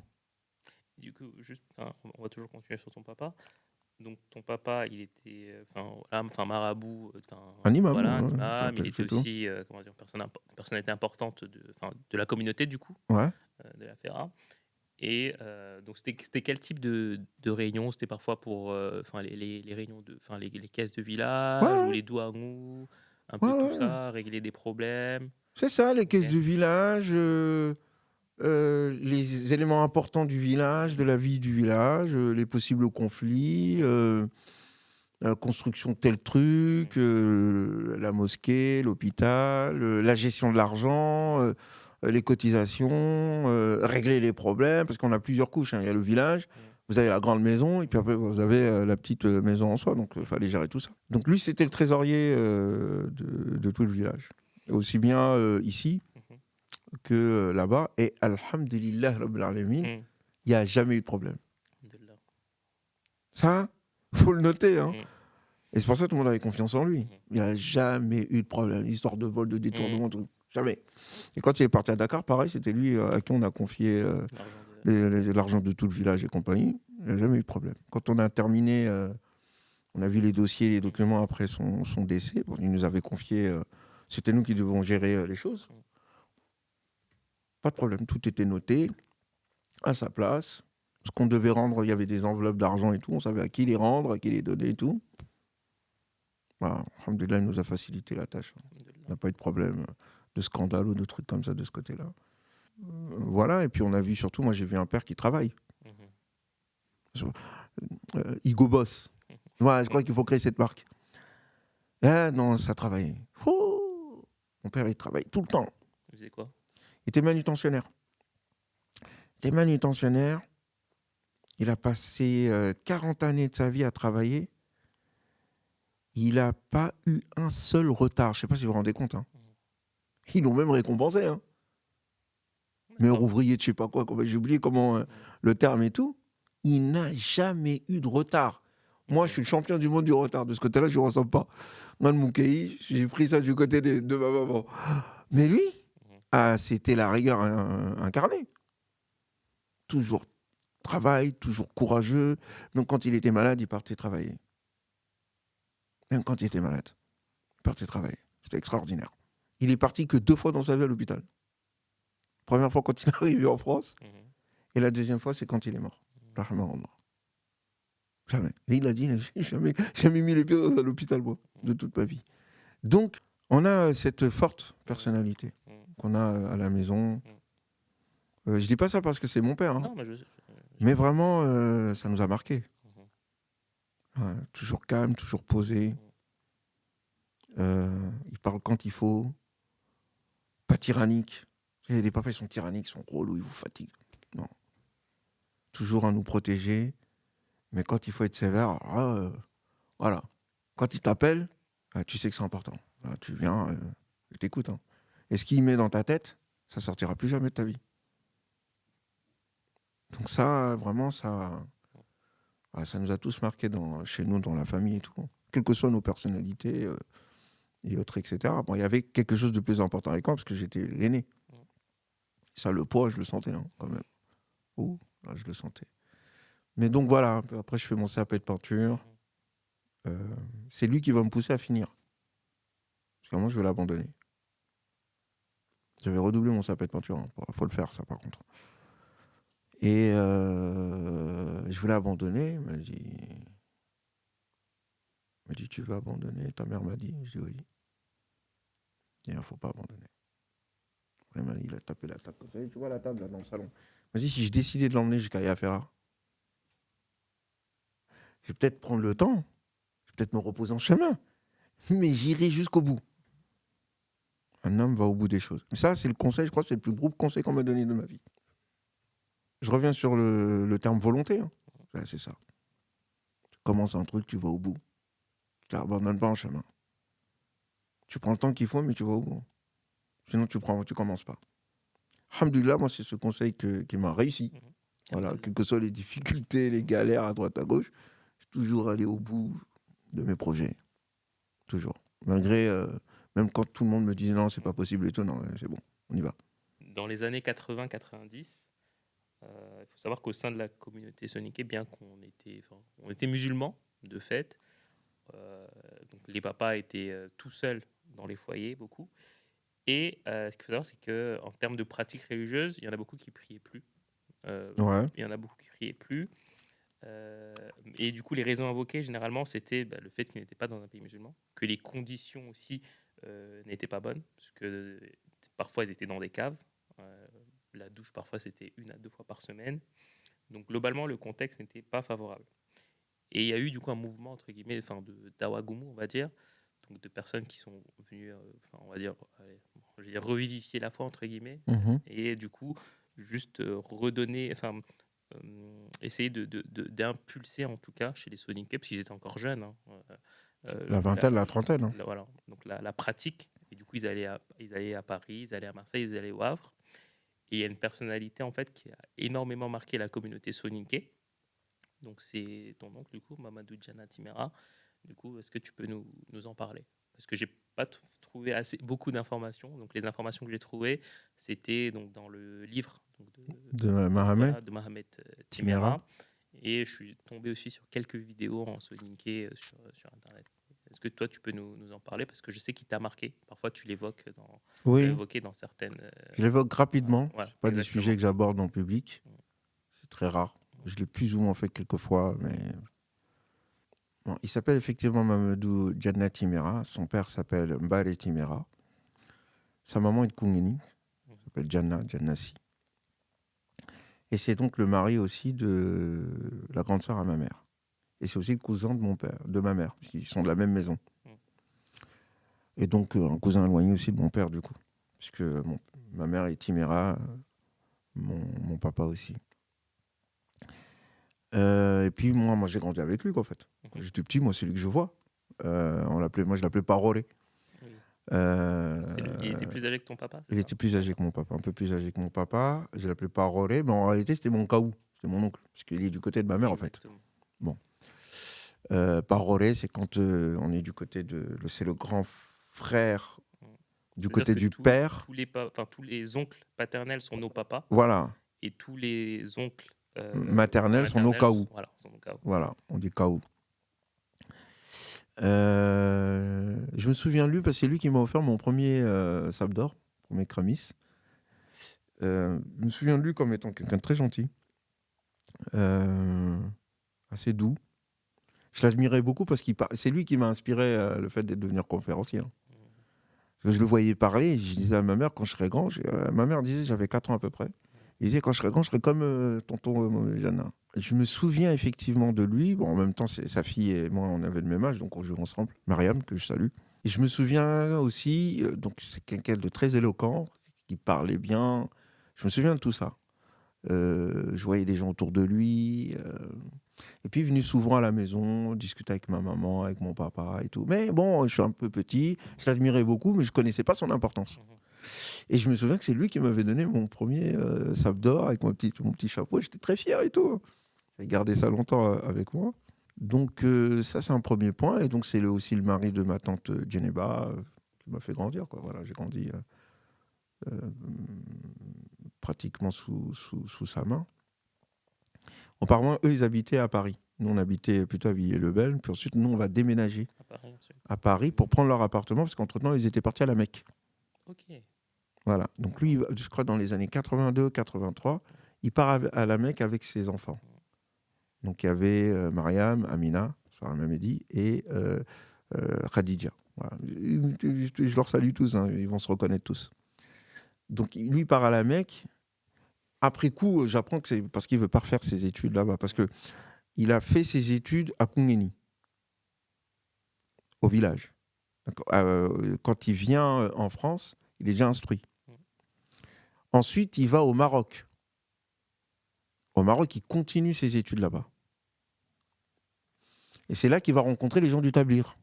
Du coup, on va toujours continuer sur ton papa. Donc, ton papa, il était marabout, Un imam, voilà, un ouais, imam. Il était c'est tout. aussi personnalité importante de la communauté, du coup, Ouais. de la FERA. Et donc, c'était quel type de réunion? C'était parfois pour les réunions, les caisses de Ouais, village ou ouais, les douarous, un ouais, peu tout ouais. ça, régler des problèmes. C'est ça, les Ok. caisses du village, les éléments importants du village, de la vie du village, les possibles conflits, la construction de tel truc, la mosquée, l'hôpital, la gestion de l'argent, les cotisations, régler les problèmes, parce qu'on a plusieurs couches, hein. Il y a le village, vous avez la grande maison, et puis après vous avez la petite maison en soi, donc il fallait gérer tout ça. Donc lui, c'était le trésorier de tout le village, aussi bien ici Mhm. que là-bas, et alhamdulillah rabbil alamin, Mhm. il n'y a jamais eu de problème. Alhamdulillah. Ça, faut le noter, hein. Mhm. Et c'est pour ça que tout le monde avait confiance en lui. Mhm. Il n'y a jamais eu de problème. Histoire de vol, de Mhm. détournement, tout. Jamais. Et quand il est parti à Dakar, pareil, c'était lui à qui on a confié l'argent de tout le village et compagnie. Il n'y a jamais eu de problème. Quand on a terminé, on a vu les dossiers, les documents après son décès. Bon, il nous avait confié, c'était nous qui devions gérer les choses. Pas de problème. Tout était noté à sa place. Ce qu'on devait rendre, il y avait des enveloppes d'argent et tout. On savait à qui les rendre, à qui les donner et tout. Voilà, alhamdoulilah, il nous a facilité la tâche. On n'a pas eu de problème de scandale ou de trucs comme ça de ce côté-là. Voilà, et puis on a vu surtout, moi j'ai vu un père qui travaille. Igo Boss. Ouais, je crois qu'il faut créer cette marque. Ah non, ça travaille. Ouh, mon père, il travaille tout le temps. Il faisait quoi? Il était manutentionnaire. Il a passé 40 années de sa vie à travailler. Il n'a pas eu un seul retard. Je ne sais pas si vous vous rendez compte, hein. Ils l'ont même récompensé, hein. Meilleur ouvrier de je sais pas quoi, j'ai oublié comment le terme et tout. Il n'a jamais eu de retard. Moi, je suis le champion du monde du retard. De ce côté-là, je ne ressens pas. Moi, de mon pays, j'ai pris ça du côté de ma maman. Mais lui, c'était la rigueur incarnée. Toujours travail, toujours courageux. Même quand il était malade, il partait travailler. Même quand il était malade, il partait travailler. C'était extraordinaire. Il est parti que 2 fois dans sa vie à l'hôpital. Première fois quand il est arrivé en France, et la deuxième fois, c'est quand il est mort. Jamais. Et il a dit, j'ai jamais mis les pieds dans un hôpital, moi, de toute ma vie. Donc, on a cette forte personnalité qu'on a à la maison. Je dis pas ça parce que c'est mon père, hein. Non, Mais vraiment, ça nous a marqué. Ouais, toujours calme, toujours posé. Il parle quand il faut. Pas tyrannique. Il y a des papas, ils sont tyranniques, ils sont relous, ils vous fatiguent. Non. Toujours à nous protéger. Mais quand il faut être sévère, voilà. Quand il t'appelle, tu sais que c'est important. Là, tu viens, je t'écoute, hein. Et ce qu'il met dans ta tête, ça sortira plus jamais de ta vie. Donc ça, vraiment, ça nous a tous marqués chez nous, dans la famille et tout. Quelles que soient nos personnalités et autres, etc. Bon, il y avait quelque chose de plus important avec moi parce que j'étais l'aîné. Ça, le poids, je le sentais, hein, quand même. Oh, là, je le sentais. Mais donc voilà, après je fais mon CAP de peinture. C'est lui qui va me pousser à finir. Parce que moi, je vais l'abandonner. J'avais redoublé mon CAP de peinture. Il faut le faire, ça, par contre. Et je voulais abandonner. Il m'a dit, tu veux abandonner? Ta mère m'a dit. Je dis oui. Il ne faut pas abandonner. Après, il a tapé la table. Tu vois la table là dans le salon. Il m'a dit, si je décidais de l'emmener jusqu'à Yafera, je vais peut-être prendre le temps. Je vais peut-être me reposer en chemin. Mais j'irai jusqu'au bout. Un homme va au bout des choses. Mais ça, c'est le conseil, je crois que c'est le plus gros conseil qu'on m'a donné de ma vie. Je reviens sur le terme volonté. Hein. Ouais, c'est ça. Tu commences un truc, tu vas au bout. Tu n'abandonnes pas en chemin. Tu prends le temps qu'il faut, mais tu vas au bout. Sinon, tu commences pas. Alhamdoulilah, moi, c'est ce conseil qui m'a réussi. Voilà, quelles que soient les difficultés, les galères à droite, à gauche, j'ai toujours allé au bout de mes projets. Toujours. Malgré, même quand tout le monde me disait non, c'est pas possible et tout, non, c'est bon, on y va. Dans les années 80-90, il faut savoir qu'au sein de la communauté soniquée, bien qu'on était musulmans de fait, donc les papas étaient tout seuls dans les foyers, beaucoup. Et ce qu'il faut savoir, c'est qu'en termes de pratiques religieuses, il y en a beaucoup qui priaient plus. Ouais. Il y en a beaucoup qui priaient plus. Et du coup, les raisons invoquées, généralement, c'était le fait qu'ils n'étaient pas dans un pays musulman, que les conditions aussi n'étaient pas bonnes, parce que parfois, ils étaient dans des caves. La douche, parfois, c'était 1 à 2 fois par semaine. Donc, globalement, le contexte n'était pas favorable. Et il y a eu, du coup, un mouvement, entre guillemets, de Dawagumu, on va dire, donc de personnes qui sont venues, on va dire, je vais dire, revivifier la foi, entre guillemets, et du coup, juste redonner, essayer d'impulser, en tout cas, chez les Soniquais, parce qu'ils étaient encore jeunes. Hein, la vingtaine, la trentaine. Hein. Voilà, donc la pratique. Et du coup, ils allaient à Paris, ils allaient à Marseille, ils allaient au Havre. Et il y a une personnalité, en fait, qui a énormément marqué la communauté Soniquais. Donc, c'est ton oncle, du coup, Mamadou Djana Timera. Du coup, est-ce que tu peux nous en parler? Parce que j'ai pas trouvé beaucoup d'informations. Donc, les informations que j'ai trouvées, c'était donc dans le livre donc de Mahomet, voilà, de Mohamed Timera. Et je suis tombé aussi sur quelques vidéos en soninké sur Internet. Est-ce que toi, tu peux nous en parler? Parce que je sais qu'il t'a marqué. Parfois, tu l'évoques dans certaines... je l'évoque rapidement. Voilà, Ce pas des sujets que j'aborde en public. C'est très rare. Je l'ai plus ou moins fait quelques fois, mais... Bon, il s'appelle effectivement Mamadou Djana Timera. Son père s'appelle Mbale Timera. Sa maman est de Koungeni. Elle s'appelle Djanassi. Et c'est donc le mari aussi de la grande sœur à ma mère. Et c'est aussi le cousin de mon père, de ma mère, puisqu'ils sont de la même maison. Et donc un cousin éloigné aussi de mon père, du coup. Puisque ma mère est Timera, mon papa aussi. Et puis moi j'ai grandi avec lui, quoi, en fait. Quand j'étais petit, moi, c'est lui que je vois. Moi, je l'appelais Paroré. Oui. Il était plus âgé que ton papa? Il était plus âgé que mon papa, un peu plus âgé que mon papa. Je l'appelais Paroré, mais en réalité, c'était mon kaou. C'était mon oncle, parce qu'il est du côté de ma mère, exactement. En fait. Bon. Paroré, c'est quand on est du côté de... C'est le grand frère du côté du père. Tous les oncles paternels sont nos papas. Voilà. Et tous les oncles maternels sont nos kaou. Voilà, on dit kaou. Je me souviens de lui parce que c'est lui qui m'a offert mon premier sabdor, premier kramis. Je me souviens de lui comme étant quelqu'un de très gentil, assez doux. Je l'admirais beaucoup parce que c'est lui qui m'a inspiré le fait de devenir conférencier. Je le voyais parler, je disais à ma mère quand je serais grand, ma mère disait, j'avais 4 ans à peu près, il disait quand je serais grand, je serais comme tonton Jana. Je me souviens effectivement de lui, bon, en même temps sa fille et moi on avait le même âge, donc on jouait ensemble, Mariam, que je salue. Et je me souviens aussi, donc c'est quelqu'un de très éloquent, qui parlait bien, je me souviens de tout ça. Je voyais des gens autour de lui, et puis venu souvent à la maison, discuter avec ma maman, avec mon papa et tout. Mais bon, je suis un peu petit, je l'admirais beaucoup, mais je ne connaissais pas son importance. Et je me souviens que c'est lui qui m'avait donné mon premier sabdor avec mon petit chapeau. J'étais très fier et tout. J'ai gardé ça longtemps avec moi. Donc ça, c'est un premier point. Et donc c'est aussi le mari de ma tante Djeneba qui m'a fait grandir, quoi. Voilà, j'ai grandi pratiquement sous sa main. Auparavant, eux, ils habitaient à Paris. Nous, on habitait plutôt à Villiers-le-Bel. Puis ensuite, nous, on va déménager à Paris pour prendre leur appartement, parce qu'entre-temps, ils étaient partis à la Mecque. Ok. Voilà. Donc lui, je crois, dans les années 82-83, il part à la Mecque avec ses enfants. Donc il y avait Mariam, Amina, Farah Mamedi, et Khadija. Voilà. Je leur salue tous, hein, ils vont se reconnaître tous. Donc lui part à la Mecque. Après coup, j'apprends que c'est parce qu'il veut pas refaire ses études là-bas, parce que il a fait ses études à Koungeni, au village. Quand il vient en France, il est déjà instruit. Ensuite, il va au Maroc. au Maroc, il continue ses études là-bas. Et c'est là qu'il va rencontrer les gens du Tablir.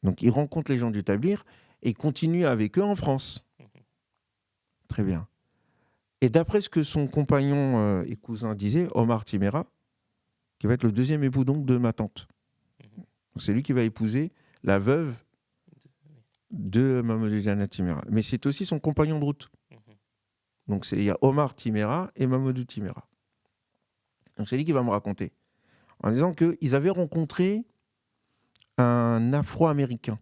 Donc il rencontre les gens du Tablir et il continue avec eux en France. Très bien. Et d'après ce que son compagnon et cousin disait, Omar Timera, qui va être le deuxième époux donc de ma tante. Donc c'est lui qui va épouser la veuve de Mamadou Diana Timera. Mais c'est aussi son compagnon de route. Donc il y a Omar Timera et Mamadou Timera. Donc c'est lui qui va me raconter. En disant qu'ils avaient rencontré un Afro-Américain.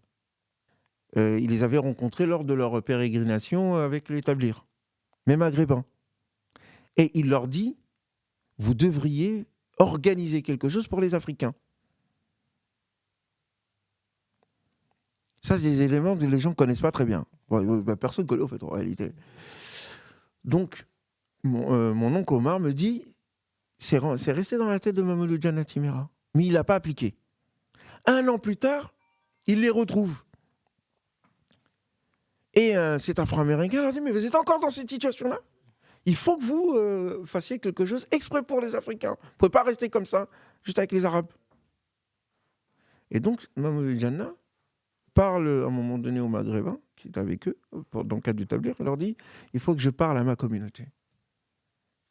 Ils les avaient rencontrés lors de leur pérégrination avec les Tablirs, mais maghrébins. Et il leur dit, vous devriez organiser quelque chose pour les Africains. Ça, c'est des éléments que les gens ne connaissent pas très bien. Personne ne connaît, en fait, en réalité. Donc, mon oncle Omar me dit, c'est resté dans la tête de Mamadou Diana Timera, mais il n'a pas appliqué. 1 an plus tard, il les retrouve. Et cet Afro-Américain leur dit, mais vous êtes encore dans cette situation-là ? Il faut que vous fassiez quelque chose exprès pour les Africains. Vous ne pouvez pas rester comme ça, juste avec les Arabes. Et donc, Mamadou Diana parle à un moment donné aux Maghrébins, qui est avec eux, dans le cadre du Tablir, il leur dit, il faut que je parle à ma communauté.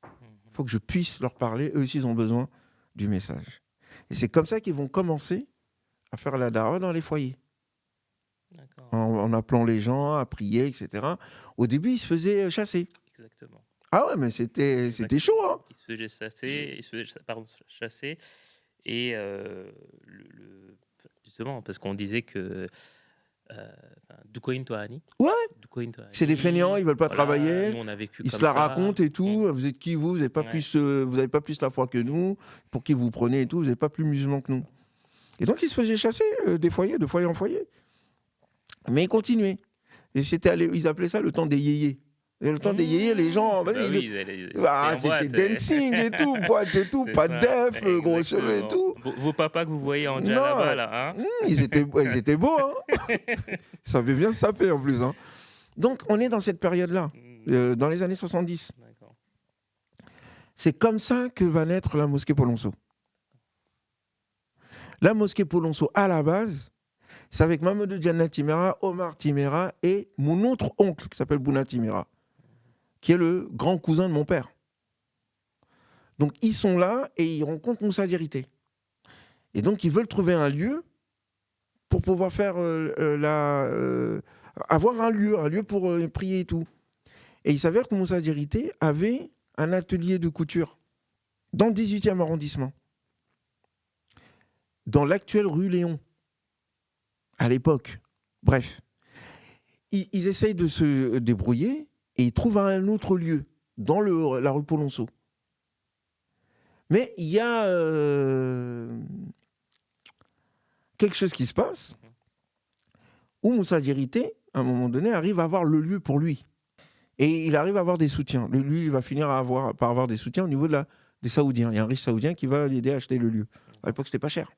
Il faut que je puisse leur parler. Eux aussi, ils ont besoin du message. Et c'est comme ça qu'ils vont commencer à faire la dawa dans les foyers. En appelant les gens à prier, etc. Au début, ils se faisaient chasser. Exactement. Ah ouais, mais c'était chaud. Hein. Ils se faisaient chasser. Et justement, parce qu'on disait que Dukoin Toani. Ouais. C'est des fainéants, ils veulent pas travailler. Nous, on a vécu ils comme se la ça. racontent et tout. Vous êtes qui vous n'avez pas plus la foi que nous. Pour qui vous prenez et tout. Vous n'êtes pas plus musulmans que nous. Et donc ils se faisaient chasser des foyers, de foyer en foyer. Mais ils continuaient. Et ils appelaient ça le temps des yéyés. Et le temps des yéyés, les gens, c'était dancing et tout, boîte et tout, pas de def, gros cheveux et tout. Vos papas que vous voyez en djellaba là, hein, ils étaient beaux, hein. Ils savaient bien se saper en plus. Hein. Donc on est dans cette période-là, dans les années 70. D'accord. C'est comme ça que va naître la mosquée Polonceau. La mosquée Polonceau, à la base, c'est avec Mamadou Diana Timera, Omar Timera et mon autre oncle qui s'appelle Bouna Timera, qui est le grand cousin de mon père. Donc ils sont là et ils rencontrent Moussa Diarité. Et donc ils veulent trouver un lieu pour pouvoir faire avoir un lieu pour prier et tout. Et il s'avère que Moussa Diarité avait un atelier de couture dans le 18e arrondissement, dans l'actuelle rue Léon. À l'époque. Bref. Ils essayent de se débrouiller et ils trouvent un autre lieu, dans la rue Polonceau. Mais il y a quelque chose qui se passe où Moussa Diarité, à un moment donné, arrive à avoir le lieu pour lui. Et il arrive à avoir des soutiens. Lui, il va finir par avoir des soutiens au niveau des Saoudiens. Il y a un riche Saoudien qui va l'aider à acheter le lieu. À l'époque, c'était pas cher.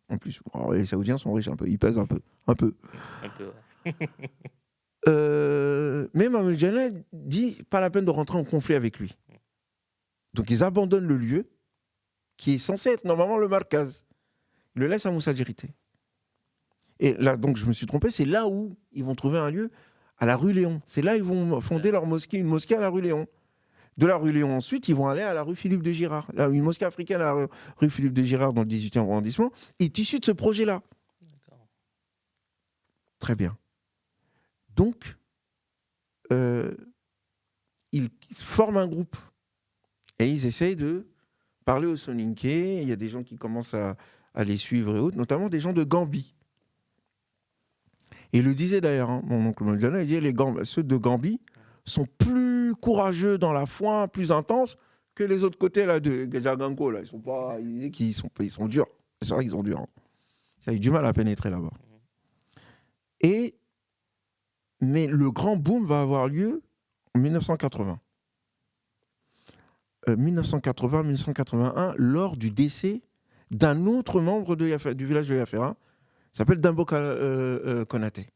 En plus, les Saoudiens sont riches un peu, ils pèsent un peu. Un peu, ouais. Mais Mamadou Diana dit pas la peine de rentrer en conflit avec lui. Donc ils abandonnent le lieu qui est censé être normalement le markaz. Ils le laissent à Moussa Diarité. Et là, donc je me suis trompé, c'est là où ils vont trouver un lieu à la rue Léon. C'est là où ils vont fonder leur mosquée, une mosquée à la rue Léon. De la rue Léon, ensuite, ils vont aller à la rue Philippe de Girard. Une mosquée africaine à la rue Philippe de Girard dans le 18e arrondissement est issue de ce projet-là. D'accord. Très bien. Donc, ils forment un groupe et ils essayent de parler au Soninké. Il y a des gens qui commencent à les suivre et autres, notamment des gens de Gambie. Et il le disait d'ailleurs, hein, mon oncle Mondjana, il disait ceux de Gambie sont plus courageux dans la foi, plus intenses que les autres côtés là, de Jagango. Là. Ils sont durs. C'est vrai qu'ils sont durs. Hein. Ça a eu du mal à pénétrer là-bas. Mais le grand boom va avoir lieu en 1980. 1980-1981, lors du décès d'un autre membre du village de Yafera, qui s'appelle Dambo Konaté.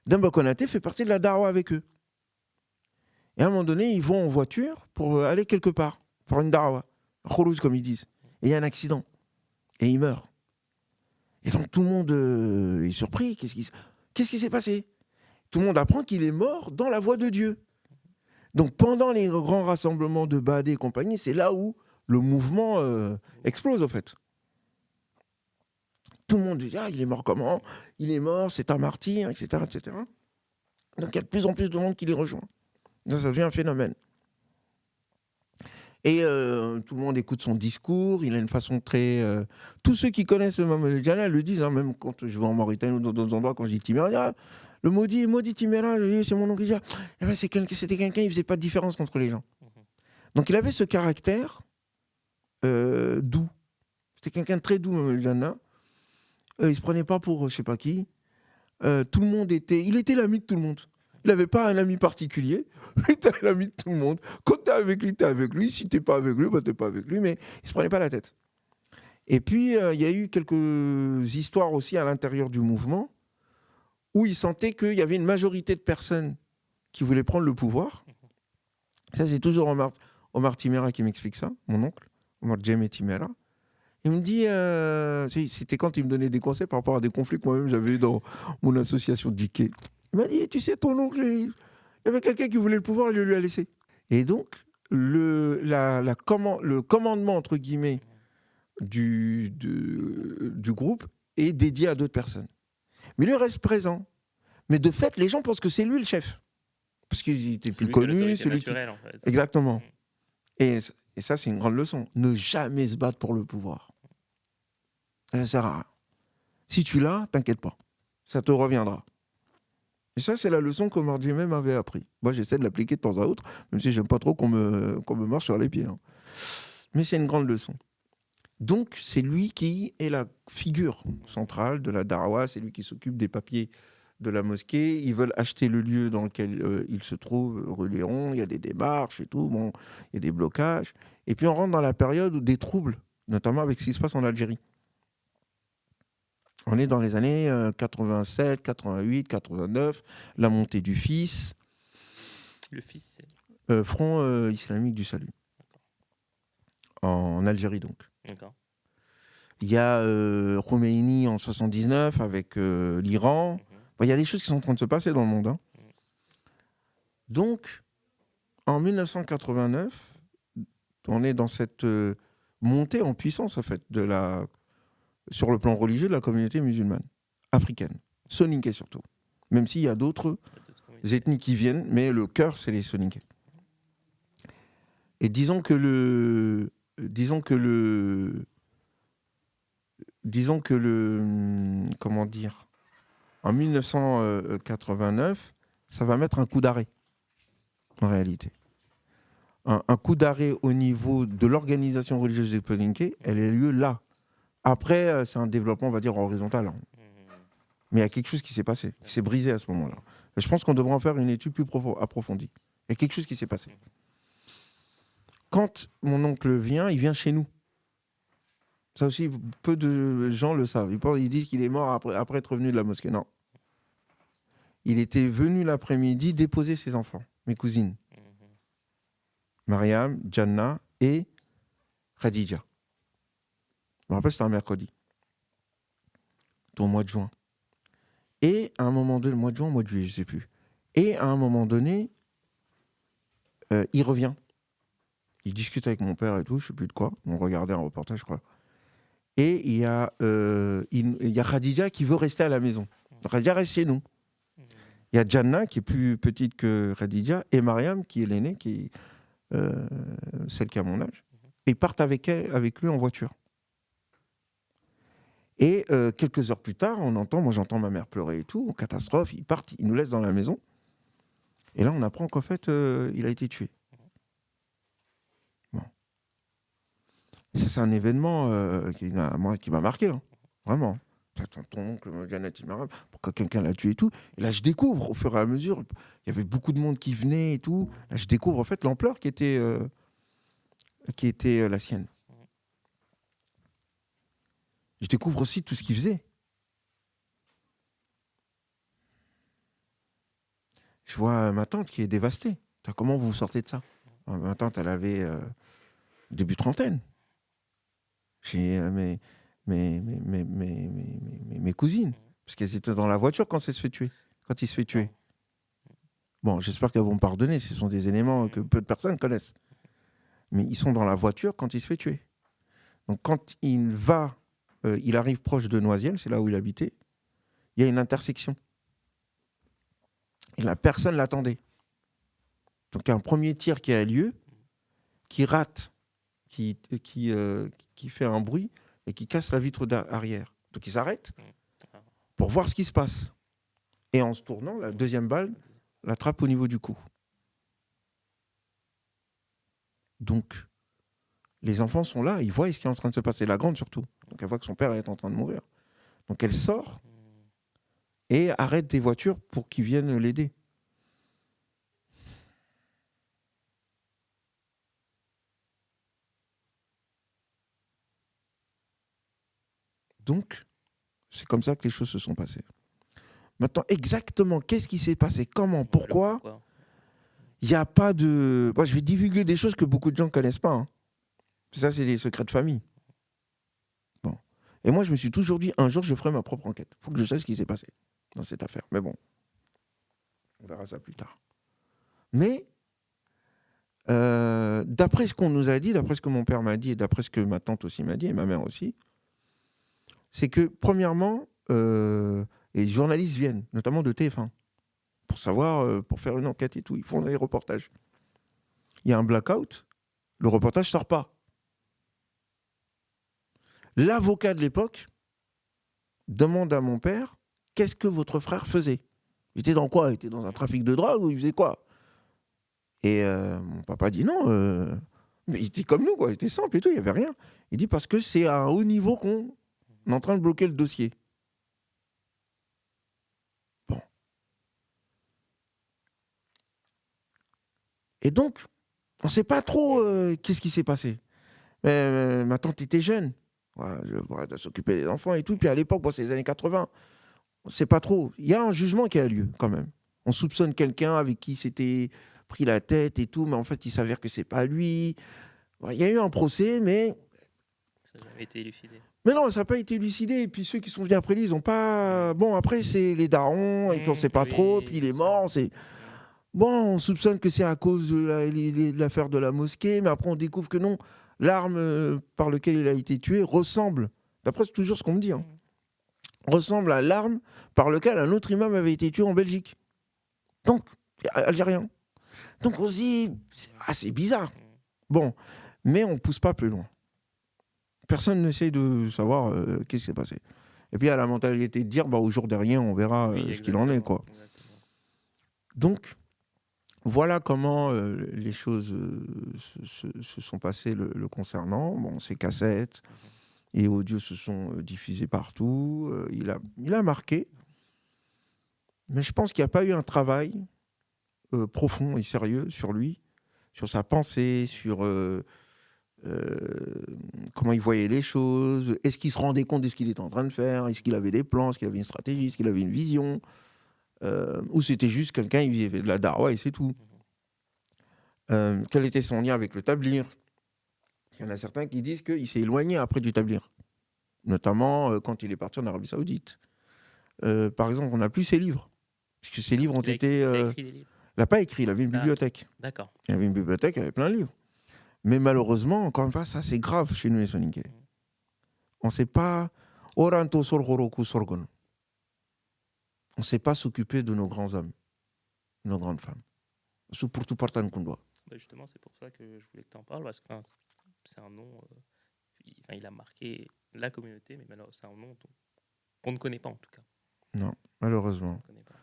Dambo Konaté fait partie de la Dawa avec eux. Et à un moment donné, ils vont en voiture pour aller quelque part, pour une darawa, khourouj comme ils disent. Et il y a un accident. Et il meurt. Et donc tout le monde est surpris. Qu'est-ce qui s'est passé? Tout le monde apprend qu'il est mort dans la voie de Dieu. Donc pendant les grands rassemblements de Badé et compagnie, c'est là où le mouvement explose en fait. Tout le monde dit il est mort comment? Il est mort, c'est un martyr, etc., etc. Donc il y a de plus en plus de monde qui les rejoint. Ça devient un phénomène. Et tout le monde écoute son discours, il a une façon très... tous ceux qui connaissent Mamadou Diallo le disent, hein, même quand je vais en Mauritanie ou dans d'autres endroits, quand je dis Timéra, le maudit Timéra, c'est mon oncle qui dit, c'était quelqu'un, il ne faisait pas de différence contre les gens. Donc il avait ce caractère doux. C'était quelqu'un de très doux, Mamadou Diallo. Il ne se prenait pas pour je ne sais pas qui. Tout le monde il était l'ami de tout le monde. Il n'avait pas un ami particulier. Il était l'ami de tout le monde. Quand tu es avec lui, tu es avec lui. Si tu n'es pas avec lui, tu n'es pas avec lui. Mais il ne se prenait pas la tête. Et puis, il y a eu quelques histoires aussi à l'intérieur du mouvement où il sentait qu'il y avait une majorité de personnes qui voulaient prendre le pouvoir. Ça, c'est toujours Omar Timéra qui m'explique ça, mon oncle, Omar Djemé Timéra. Il me dit, c'était quand il me donnait des conseils par rapport à des conflits que moi-même j'avais eu dans mon association du quai. Il m'a dit, tu sais, ton oncle, il y avait quelqu'un qui voulait le pouvoir, il le lui a laissé. Et donc, le commandement, entre guillemets, du groupe est dédié à d'autres personnes. Mais lui reste présent. Mais de fait, les gens pensent que c'est lui le chef. Parce qu'il était plus connu. Celui naturelle, en fait. Exactement. Et ça, c'est une grande leçon. Ne jamais se battre pour le pouvoir. Ça sert à rien. Si tu l'as, t'inquiète pas. Ça te reviendra. Et ça, c'est la leçon qu'Omar Djemé m'avait appris. Moi, j'essaie de l'appliquer de temps à autre, même si j'aime pas trop qu'on me marche sur les pieds. Hein. Mais c'est une grande leçon. Donc, c'est lui qui est la figure centrale de la Darawa. C'est lui qui s'occupe des papiers de la mosquée. Ils veulent acheter le lieu dans lequel il se trouve, rue Léon. Il y a des démarches et tout. Bon, il y a des blocages. Et puis, on rentre dans la période des troubles, notamment avec ce qui se passe en Algérie. On est dans les années 87, 88, 89, la montée du FIS. Le FIS, c'est Front islamique du salut. En Algérie, donc. D'accord. Il y a Khomeini en 79 avec l'Iran. Il y a des choses qui sont en train de se passer dans le monde. Hein. Donc, en 1989, on est dans cette montée en puissance, en fait, sur le plan religieux de la communauté musulmane, africaine, soninké surtout. Même s'il y a d'autres ethnies qui viennent, mais le cœur, c'est les soninké. Et disons que comment dire, en 1989, ça va mettre un coup d'arrêt, en réalité. Un coup d'arrêt au niveau de l'organisation religieuse des soninké, elle a lieu là. Après, c'est un développement, on va dire, horizontal. Hein. Mais il y a quelque chose qui s'est passé, qui s'est brisé à ce moment-là. Et je pense qu'on devrait en faire une étude plus approfondie. Il y a quelque chose qui s'est passé. Quand mon oncle vient, il vient chez nous. Ça aussi, peu de gens le savent. Ils disent qu'il est mort après être revenu de la mosquée. Non. Il était venu l'après-midi déposer ses enfants, mes cousines. Mariam, Janna et Khadija. Je me rappelle, c'était un mercredi. Au mois de juin. Et à un moment donné, le mois de juin, mois de juillet, je ne sais plus. Et à un moment donné, il revient. Il discute avec mon père et tout, je ne sais plus de quoi. On regardait un reportage, je crois. Et il y a Khadija qui veut rester à la maison. Khadija reste chez nous. Il y a Janna qui est plus petite que Khadija et Mariam qui est l'aînée, qui est celle qui a mon âge. Et ils partent avec lui en voiture. Et quelques heures plus tard, moi j'entends ma mère pleurer et tout, catastrophe, ils partent, ils nous laissent dans la maison. Et là, on apprend qu'en fait, il a été tué. Bon. Ça, c'est un événement qui m'a marqué, hein. Vraiment. Ton oncle, pourquoi quelqu'un l'a tué et tout. Et là, je découvre, au fur et à mesure, il y avait beaucoup de monde qui venait et tout. Là, je découvre en fait l'ampleur qui était la sienne. Je découvre aussi tout ce qu'il faisait. Je vois ma tante qui est dévastée. Comment vous sortez de ça? Ma tante, elle avait début trentaine. J'ai mes cousines, parce qu'elles étaient dans la voiture quand il se fait tuer. Bon, j'espère qu'elles vont me pardonner, ce sont des éléments que peu de personnes connaissent. Mais ils sont dans la voiture quand il se fait tuer. Donc quand il arrive proche de Noisiel, c'est là où il habitait, il y a une intersection. Et la personne l'attendait. Donc il y a un premier tir qui a lieu, qui rate, qui fait un bruit et qui casse la vitre arrière. Donc il s'arrête pour voir ce qui se passe. Et en se tournant, la deuxième balle l'attrape au niveau du cou. Donc, les enfants sont là, ils voient ce qui est en train de se passer, la grande surtout. Donc elle voit que son père est en train de mourir. Donc elle sort et arrête des voitures pour qu'ils viennent l'aider. Donc, c'est comme ça que les choses se sont passées. Maintenant, exactement, qu'est-ce qui s'est passé? Comment? Pourquoi? Il n'y a pas de... Moi, je vais divulguer des choses que beaucoup de gens ne connaissent pas. Hein. Ça, c'est des secrets de famille. Bon. Et moi, je me suis toujours dit, un jour, je ferai ma propre enquête. Il faut que je sache ce qui s'est passé dans cette affaire. Mais bon, on verra ça plus tard. Mais, d'après ce qu'on nous a dit, d'après ce que mon père m'a dit, et d'après ce que ma tante aussi m'a dit, et ma mère aussi, c'est que, premièrement, les journalistes viennent, notamment de TF1, pour savoir, pour faire une enquête et tout. Ils font des reportages. Il y a un blackout, le reportage ne sort pas. L'avocat de l'époque demande à mon père, qu'est-ce que votre frère faisait? Il était dans quoi? Il était dans un trafic de drogue ou il faisait quoi? Et mon papa dit non, mais il était comme nous, quoi. Il était simple et tout, il n'y avait rien. Il dit parce que c'est à un haut niveau qu'on est en train de bloquer le dossier. Bon. Et donc, on ne sait pas trop qu'est-ce qui s'est passé. Ma tante était jeune. Elle doit s'occuper des enfants et tout. Puis à l'époque, c'est les années 80. On ne sait pas trop. Il y a un jugement qui a lieu quand même. On soupçonne quelqu'un avec qui s'était pris la tête et tout, mais en fait, il s'avère que ce n'est pas lui. Il y a eu un procès, mais... Ça n'a jamais été élucidé. Mais non, ça n'a pas été élucidé. Et puis ceux qui sont venus après lui, ils n'ont pas... Bon, après, c'est les darons, et puis on ne sait pas trop, puis il est mort. Bon, on soupçonne que c'est à cause de l'affaire de la mosquée, mais après, on découvre que non. L'arme par laquelle il a été tué ressemble, d'après toujours ce qu'on me dit, hein, ressemble à l'arme par laquelle un autre imam avait été tué en Belgique. Donc, algérien. Donc on se dit, c'est bizarre. Bon, mais on ne pousse pas plus loin. Personne n'essaie de savoir qu'est-ce qui s'est passé. Et puis il y a la mentalité de dire, au jour dernier, on verra ce qu'il en est, quoi. Donc, voilà comment les choses se sont passées le concernant. Bon, ces cassettes et audios se sont diffusés partout. Il a marqué. Mais je pense qu'il n'y a pas eu un travail profond et sérieux sur lui, sur sa pensée, sur comment il voyait les choses. Est-ce qu'il se rendait compte de ce qu'il était en train de faire? Est-ce qu'il avait des plans? Est-ce qu'il avait une stratégie? Est-ce qu'il avait une vision? Ou c'était juste quelqu'un, il faisait de la dawa et c'est tout. Quel était son lien avec le tablir? Il y en a certains qui disent qu'il s'est éloigné après du tablir, notamment quand il est parti en Arabie Saoudite. Par exemple, on n'a plus ses livres, puisque ses livres ont été... Il a écrit des livres. Il n'a pas écrit, il avait une bibliothèque. D'accord. Il avait une bibliothèque, il avait plein de livres. Mais malheureusement, encore une fois, ça c'est grave chez nous les Soninké. On ne sait pas... On ne sait pas s'occuper de nos grands hommes, nos grandes femmes. Surtout par Kundwa. Justement, c'est pour ça que je voulais que tu en parles, parce que c'est un nom... il a marqué la communauté, mais malheureusement, c'est un nom qu'on ne connaît pas en tout cas. Non, malheureusement. On ne connaît pas.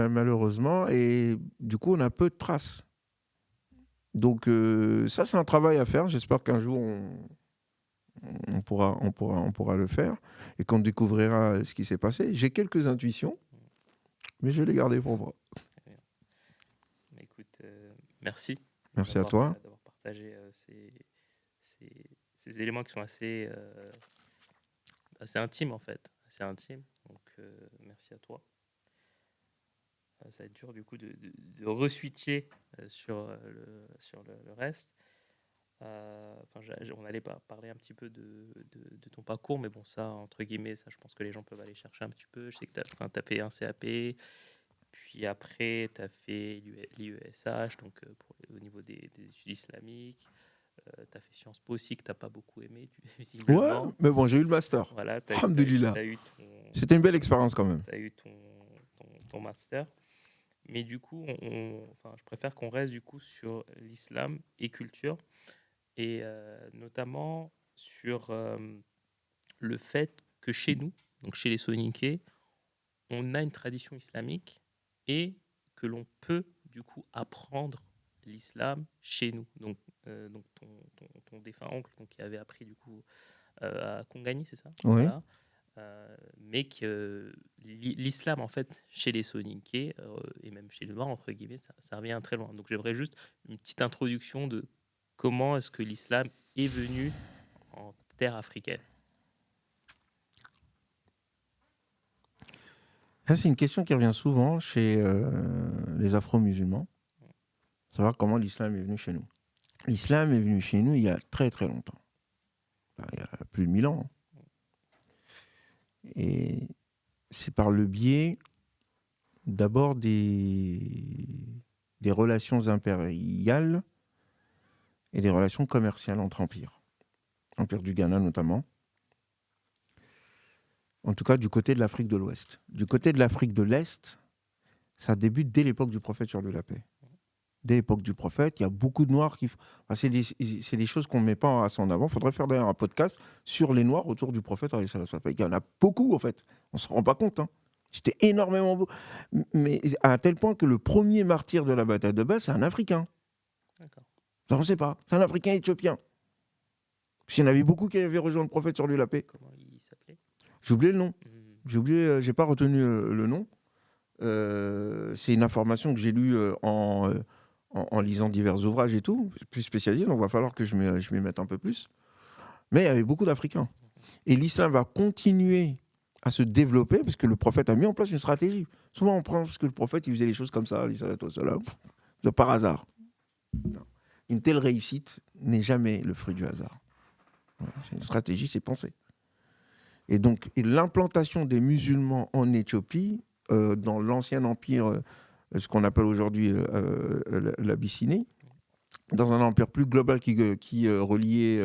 Malheureusement, et du coup, on a peu de traces. Donc, ça, c'est un travail à faire. J'espère qu'un jour, on pourra le faire et qu'on découvrira ce qui s'est passé. J'ai quelques intuitions, mais je vais les garder pour moi. Écoute, merci. Merci à toi. D'avoir partagé ces éléments qui sont assez intimes, en fait. Assez intimes. Donc, merci à toi. Ça va être dur du coup de re-switcher sur le reste. On allait parler un petit peu de ton parcours, mais bon, ça, entre guillemets, ça, je pense que les gens peuvent aller chercher un petit peu. Je sais que tu as fait un CAP, puis après, tu as fait l'IESH, donc au niveau des études islamiques. Tu as fait Sciences Po aussi, que tu n'as pas beaucoup aimé, Ouais, visiblement. mais bon, j'ai eu le master. Voilà, Alhamdoulilah. t'as eu C'était une belle expérience quand même. tu as eu ton master. Mais du coup, je préfère qu'on reste du coup sur l'islam et culture, et notamment sur le fait que chez nous, donc chez les Soninké, on a une tradition islamique et que l'on peut du coup apprendre l'islam chez nous. Donc ton défunt oncle, donc, qui avait appris du coup à Kongani, c'est ça? Oui. Voilà. Mais que l'islam, en fait, chez les Soninké, et même chez les Noirs, entre guillemets, ça revient très loin. Donc j'aimerais juste une petite introduction de comment est-ce que l'islam est venu en terre africaine. Ça, c'est une question qui revient souvent chez les Afro-musulmans. Savoir comment l'islam est venu chez nous. L'islam est venu chez nous il y a très très longtemps. Enfin, il y a plus de 1000 ans. Et c'est par le biais d'abord des relations impériales et des relations commerciales entre empires. Empire du Ghana notamment. En tout cas, du côté de l'Afrique de l'Ouest. Du côté de l'Afrique de l'Est, ça débute dès l'époque du prophète sur la paix. Dès l'époque du prophète, il y a beaucoup de Noirs qui... Enfin, c'est des choses qu'on ne met pas assez en avant. Il faudrait faire d'ailleurs un podcast sur les Noirs autour du prophète. Il y en a beaucoup, en fait. On ne s'en rend pas compte. Hein. C'était énormément beau. Mais à tel point que le premier martyr de la bataille de Badr, c'est un Africain. D'accord. Ça, on ne sait pas. C'est un Africain éthiopien. Parce qu'il y en avait beaucoup qui avaient rejoint le prophète sur la paix. Comment il s'appelait? J'ai oublié le nom. J'ai pas retenu le nom. C'est une information que j'ai lue en lisant divers ouvrages et tout, plus spécialisés, donc il va falloir que je m'y mette un peu plus. Mais il y avait beaucoup d'Africains. Et l'islam va continuer à se développer parce que le prophète a mis en place une stratégie. Souvent, on prend parce que le prophète, il faisait les choses comme ça, par hasard. Non. Une telle réussite n'est jamais le fruit du hasard. C'est une stratégie, c'est pensé. Et donc, l'implantation des musulmans en Éthiopie, dans l'ancien empire, ce qu'on appelle aujourd'hui l'Abyssinie, dans un empire plus global qui reliait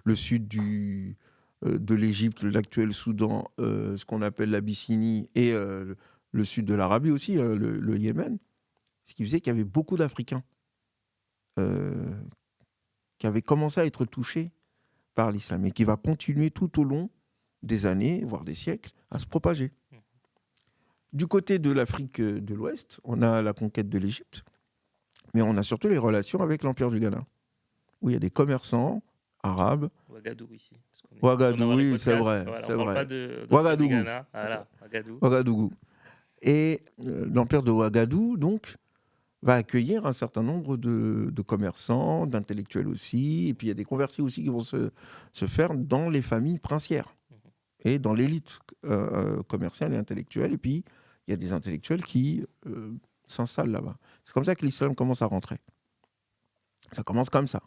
le sud de l'Égypte, l'actuel Soudan, ce qu'on appelle l'Abyssinie, et le sud de l'Arabie aussi, le Yémen, ce qui faisait qu'il y avait beaucoup d'Africains qui avaient commencé à être touchés par l'islam et qui va continuer tout au long des années, voire des siècles, à se propager. Du côté de l'Afrique de l'Ouest, on a la conquête de l'Égypte, mais on a surtout les relations avec l'Empire du Ghana, où il y a des commerçants arabes. Ouagadougou ici. Ouagadougou, oui, c'est vrai. Voilà, on ne parle pas de Ouagadougou. du Ghana. Voilà, Ouagadougou. Et l'Empire de Ouagadougou, donc, va accueillir un certain nombre de commerçants, d'intellectuels aussi, et puis il y a des convertis aussi qui vont se faire dans les familles princières et dans l'élite commerciale et intellectuelle, et puis il y a des intellectuels qui s'installent là-bas. C'est comme ça que l'islam commence à rentrer. Ça commence comme ça.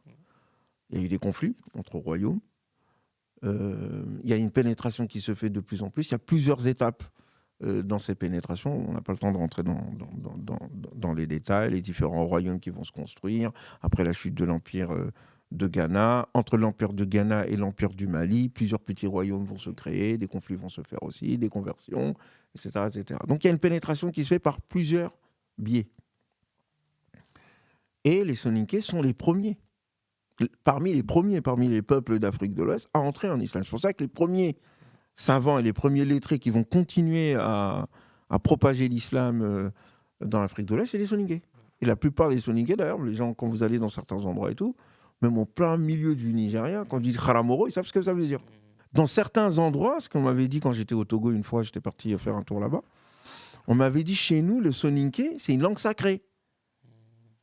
Il y a eu des conflits entre royaumes, il y a une pénétration qui se fait de plus en plus, il y a plusieurs étapes dans ces pénétrations. On n'a pas le temps de rentrer dans les détails, les différents royaumes qui vont se construire, après la chute de l'Empire de Ghana. Entre l'Empire de Ghana et l'Empire du Mali, plusieurs petits royaumes vont se créer, des conflits vont se faire aussi, des conversions, etc., etc. Donc il y a une pénétration qui se fait par plusieurs biais. Et les Soninké sont les premiers, parmi les peuples d'Afrique de l'Ouest, à entrer en islam. C'est pour ça que les premiers savants et les premiers lettrés qui vont continuer à propager l'islam dans l'Afrique de l'Est, c'est les Soninké. Et la plupart des Soninké, d'ailleurs, les gens, quand vous allez dans certains endroits et tout, même au plein milieu du Nigeria, quand on dit Kharamoro, ils savent ce que ça veut dire. Dans certains endroits, ce qu'on m'avait dit quand j'étais au Togo, une fois, j'étais parti faire un tour là-bas, on m'avait dit, chez nous, le Soninké, c'est une langue sacrée.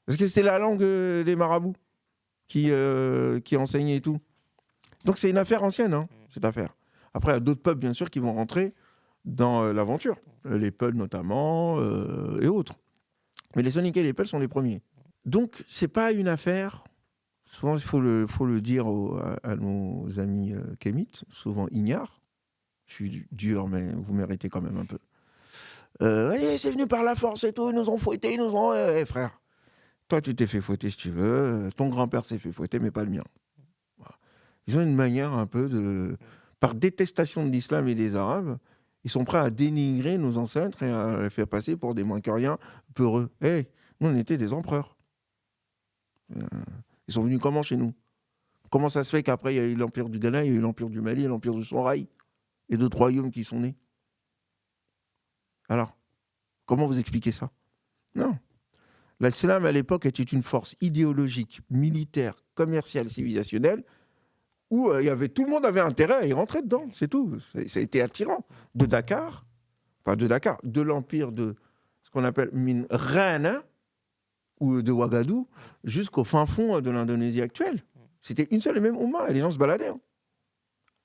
Parce que c'était la langue des marabouts qui enseignaient et tout. Donc c'est une affaire ancienne, hein, cette affaire. Après, il y a d'autres peuples, bien sûr, qui vont rentrer dans l'aventure. Les Peuls, notamment, et autres. Mais les Soninké et les Peuls sont les premiers. Donc, ce n'est pas une affaire. Souvent, il faut le dire à nos amis kémites, souvent ignares. Je suis dur, mais vous méritez quand même un peu. C'est venu par la force et tout, ils nous ont fouettés, ils nous ont... frère, toi, tu t'es fait fouetter si tu veux. Ton grand-père s'est fait fouetter, mais pas le mien. Voilà. Ils ont une manière un peu de... Par détestation de l'islam et des Arabes, ils sont prêts à dénigrer nos ancêtres et à les faire passer pour des moins que rien, peureux. Nous, on était des empereurs. Ils sont venus comment chez nous? Comment ça se fait qu'après, il y a eu l'Empire du Ghana, il y a eu l'Empire du Mali, l'Empire du Sorail, et d'autres royaumes qui sont nés? Alors, comment vous expliquez ça? Non. L'islam, à l'époque, était une force idéologique, militaire, commerciale, civilisationnelle, où tout le monde avait intérêt à y rentrer dedans, c'est tout. Ça a été attirant. De l'empire de ce qu'on appelle Min Rana, ou de Ouagadougou, jusqu'au fin fond de l'Indonésie actuelle. C'était une seule et même Oumma, et les gens se baladaient.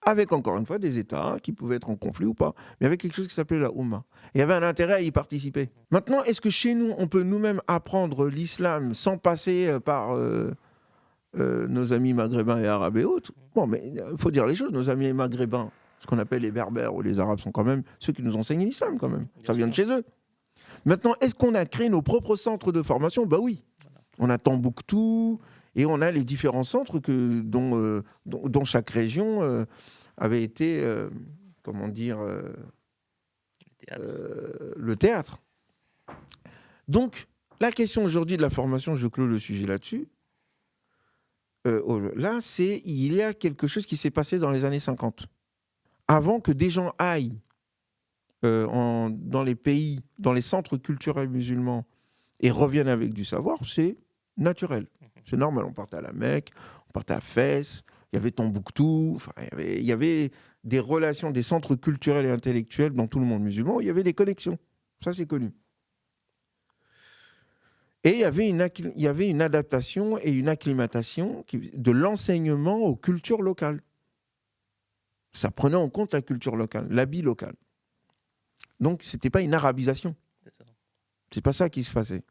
Avec, encore une fois, des États qui pouvaient être en conflit ou pas, mais avec quelque chose qui s'appelait la Oumma. Il y avait un intérêt à y participer. Maintenant, est-ce que chez nous, on peut nous-mêmes apprendre l'islam sans passer par nos amis maghrébins et arabes et autres? Bon, mais il faut dire les choses, nos amis maghrébins, ce qu'on appelle les berbères ou les arabes, sont quand même ceux qui nous enseignent l'islam, quand même. Ça vient de chez eux. Maintenant, est-ce qu'on a créé nos propres centres de formation? Bah oui. On a Tombouctou et on a les différents centres dont chaque région avait été, le théâtre. Donc, la question aujourd'hui de la formation, je clôt le sujet là-dessus. Il y a quelque chose qui s'est passé dans les années 50. Avant que des gens aillent dans les pays, dans les centres culturels musulmans et reviennent avec du savoir, c'est naturel. C'est normal. On partait à la Mecque, on partait à Fès, il y avait Tombouctou, il y avait des relations, des centres culturels et intellectuels dans tout le monde musulman, il y avait des connexions. Ça, c'est connu. Et il y avait une adaptation et une acclimatation de l'enseignement aux cultures locales. Ça prenait en compte la culture locale, l'habit local. Donc, ce n'était pas une arabisation. C'est pas ça qui se passait.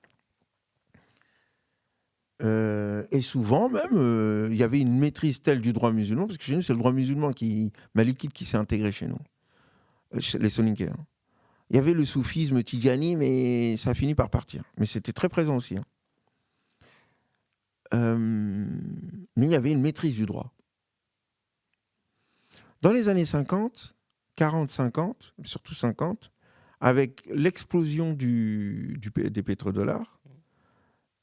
Et souvent, même, il y avait une maîtrise telle du droit musulman, parce que chez nous, c'est le droit musulman malikite qui s'est intégré chez nous, les Soninké. Il y avait le soufisme tidjani, mais ça a fini par partir. Mais c'était très présent aussi. Mais il y avait une maîtrise du droit. Dans les années 50, 40-50, surtout 50, avec l'explosion des pétrodollars,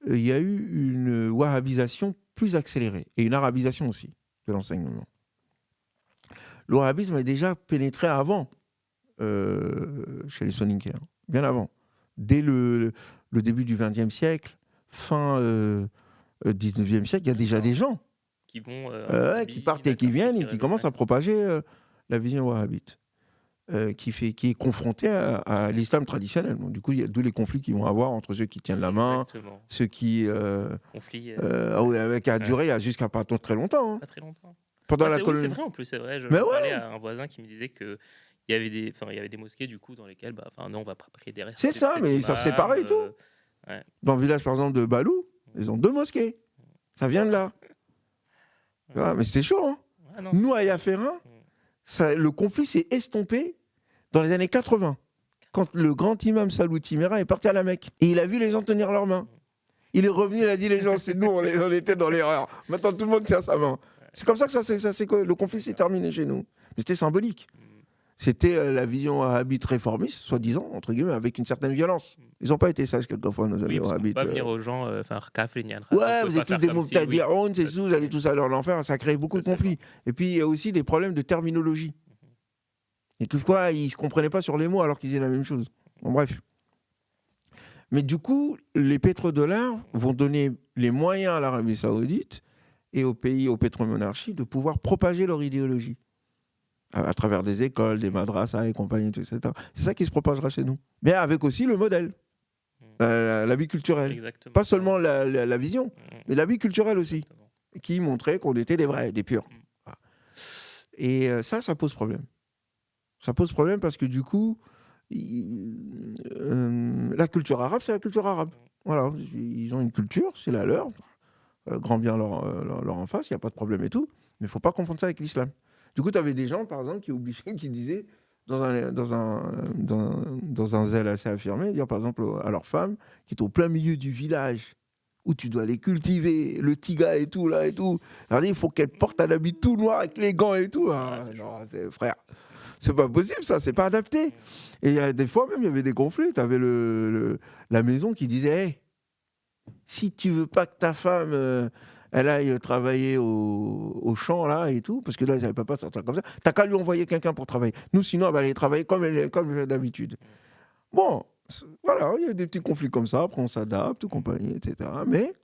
il y a eu une wahhabisation plus accélérée et une arabisation aussi de l'enseignement. Le wahhabisme est déjà pénétré avant chez les Soninké, bien avant. Dès le début du XXe siècle, fin XIXe siècle, il y a déjà des gens qui partent et qui viennent et qui commencent à propager la vision wahhabite. Qui est confronté à l'islam traditionnel. Donc, du coup, il y a d'où les conflits qu'ils vont avoir entre ceux qui tiennent la main, ceux qui... avec a duré jusqu'à pas très longtemps. Pas très longtemps. Pendant la oui, c'est vrai en plus, c'est vrai. Je parlais à un voisin qui me disait qu'il y avait des mosquées du coup dans lesquelles on va prier des restes. C'est ça, mais ça se sépare et tout. Ouais. Dans le village par exemple de Balou, ils ont 2 mosquées. Ça vient de là. Mais c'était chaud. Hein. Nous, à Yaferin, le conflit s'est estompé dans les années 80, quand le grand imam Salou Timera est parti à la Mecque. Et il a vu les gens tenir leurs mains. Il est revenu, il a dit les gens, c'est nous, on était dans l'erreur. Maintenant, tout le monde tient sa main. C'est comme ça que le conflit s'est terminé chez nous. Mais c'était symbolique. C'était la vision wahhabite réformiste, soi-disant, entre guillemets, avec une certaine violence. Ils n'ont pas été sages quelquefois, nos amis wahhabites. Pas venir aux gens, vous êtes tous des Moubtadi'oun, c'est tout, vous allez tous aller en enfer. Ça a créé beaucoup de conflits. Et puis, il y a aussi des problèmes de terminologie. Et quelquefois, ils ne se comprenaient pas sur les mots alors qu'ils disaient la même chose. Bon, bref. Mais du coup, les pétrodollars vont donner les moyens à l'Arabie Saoudite et aux pays, aux pétromonarchies, de pouvoir propager leur idéologie. À travers des écoles, des madrasas et compagnie, etc. C'est ça qui se propagera chez nous. Mais avec aussi le modèle, l'habit culturel. Exactement. Pas seulement la vision, mais l'habit culturel aussi, qui montrait qu'on était des vrais, des purs. Et ça pose problème. Ça pose problème parce que du coup, la culture arabe, c'est la culture arabe. Voilà, ils ont une culture, c'est la leur. Grand bien leur en face, il n'y a pas de problème et tout. Mais il ne faut pas confondre ça avec l'islam. Du coup, tu avais des gens, par exemple, qui disaient, dans un zèle assez affirmé, dire par exemple à leur femme, qui est au plein milieu du village, où tu dois les cultiver, le tiga et tout, là et tout. Alors, il faut qu'elle porte un habit tout noir avec les gants et tout. Ah, non, frère, c'est pas possible ça, c'est pas adapté. Et des fois même, il y avait des conflits. Tu avais la maison qui disait, hey, si tu veux pas que ta femme elle aille travailler au champ là et tout, parce que là elle ne peut pas sortir comme ça, t'as qu'à lui envoyer quelqu'un pour travailler. Nous sinon elle va aller travailler comme d'habitude. Bon, voilà, il y a des petits conflits comme ça, après on s'adapte, compagnie, etc. Mais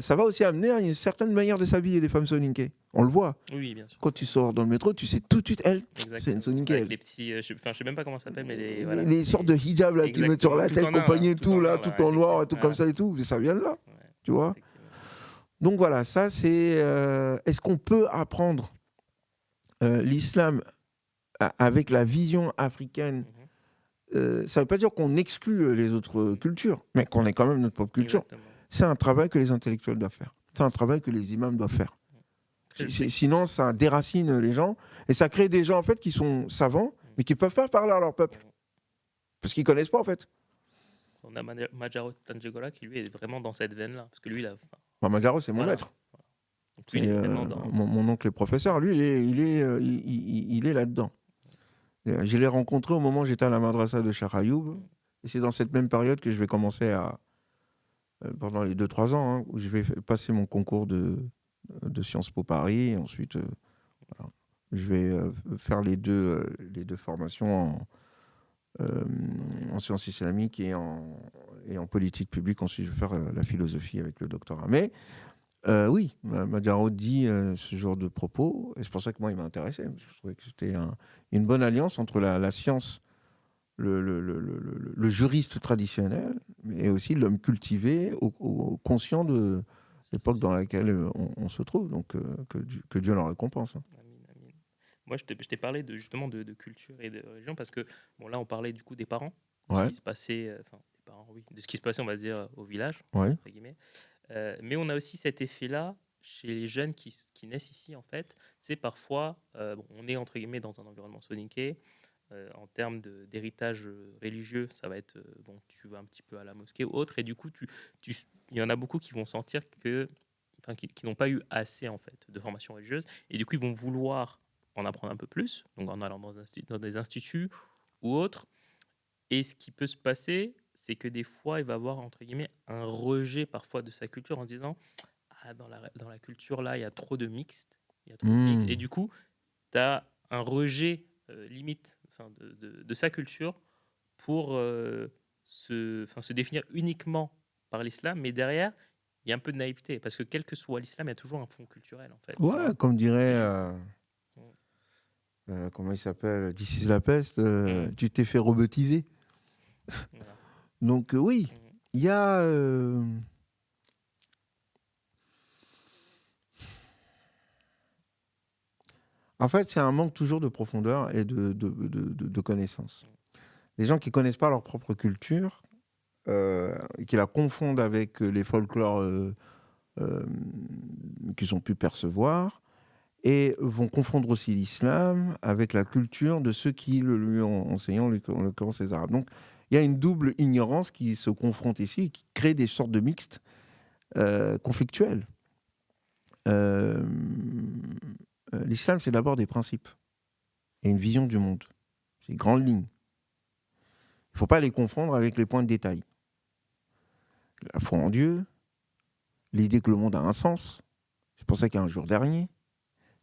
ça va aussi amener à une certaine manière de s'habiller des femmes soninké. On le voit. Oui, bien sûr. Quand tu sors dans le métro, tu sais tout de suite, elle, c'est une soninké. Avec les petits, je sais même pas comment ça s'appelle, mais les sortes de hijab là qu'ils mettent sur la tête, compagnie et tout, là, tout en noir, tout comme ça et tout, mais ça vient de là, tu vois. Donc voilà, ça c'est. Est-ce qu'on peut apprendre l'islam avec la vision africaine? Ça ne veut pas dire qu'on exclut les autres cultures, mais qu'on ait quand même notre propre culture. Exactement. C'est un travail que les intellectuels doivent faire. C'est un travail que les imams doivent faire. Sinon, ça déracine les gens et ça crée des gens en fait qui sont savants, mais qui ne peuvent pas parler à leur peuple parce qu'ils ne connaissent pas en fait. On a Majaro Tanjegora qui lui est vraiment dans cette veine-là, parce que lui, Majaro, c'est mon maître. Donc, lui, il est vraiment dans... mon oncle est professeur, lui, il est là-dedans. Je l'ai rencontré au moment où j'étais à la madrasa de Cheikh Ayoub. Et c'est dans cette même période que je vais commencer pendant les 2-3 ans, hein, où je vais passer mon concours de Sciences Po Paris. Et ensuite, voilà, je vais faire les deux formations en sciences islamiques et en politique publique. Ensuite, je vais faire la philosophie avec le doctorat. Mais oui, Majaro dit ce genre de propos, et c'est pour ça que moi, il m'a intéressé. Parce que je trouvais que c'était une bonne alliance entre la science, le juriste traditionnel, mais aussi l'homme cultivé, conscient de l'époque dans laquelle on se trouve. Donc, que Dieu leur récompense. Hein. Moi, je t'ai parlé justement de culture et de religion, parce que bon, là, on parlait du coup des parents, Ouais. de ce qui se passait, des parents, oui, de ce qui se passait, on va dire, au village, Ouais. entre guillemets. Mais on a aussi cet effet-là chez les jeunes qui naissent ici, en fait. Tu sais, parfois, on est, entre guillemets, dans un environnement soninké. En termes d'héritage religieux, ça va être, tu vas un petit peu à la mosquée ou autre, et du coup, il y en a beaucoup qui vont sentir qui n'ont pas eu assez, en fait, de formation religieuse, et du coup, ils vont vouloir en apprendre un peu plus, donc en allant dans des instituts ou autres. Et ce qui peut se passer, c'est que des fois, il va avoir, entre guillemets, un rejet parfois de sa culture en disant dans la culture, là, il y a trop de mixtes. Et du coup, tu as un rejet limite de sa culture pour se définir uniquement par l'islam. Mais derrière, il y a un peu de naïveté. Parce que quel que soit l'islam, il y a toujours un fond culturel, en fait. Ouais, comme dirait... comment il s'appelle, This is la peste, tu t'es fait robotiser. Voilà. Donc oui, il y a... En fait, c'est un manque toujours de profondeur et de connaissances. Les gens qui ne connaissent pas leur propre culture, et qui la confondent avec les folklores qu'ils ont pu percevoir, et vont confondre aussi l'islam avec la culture de ceux qui le lui ont enseigné, en l'occurrence les Arabes. Donc, il y a une double ignorance qui se confronte ici et qui crée des sortes de mixtes conflictuels. L'islam, c'est d'abord des principes et une vision du monde. C'est une grande ligne. Il ne faut pas les confondre avec les points de détail. La foi en Dieu, l'idée que le monde a un sens, c'est pour ça qu'il y a un jour dernier,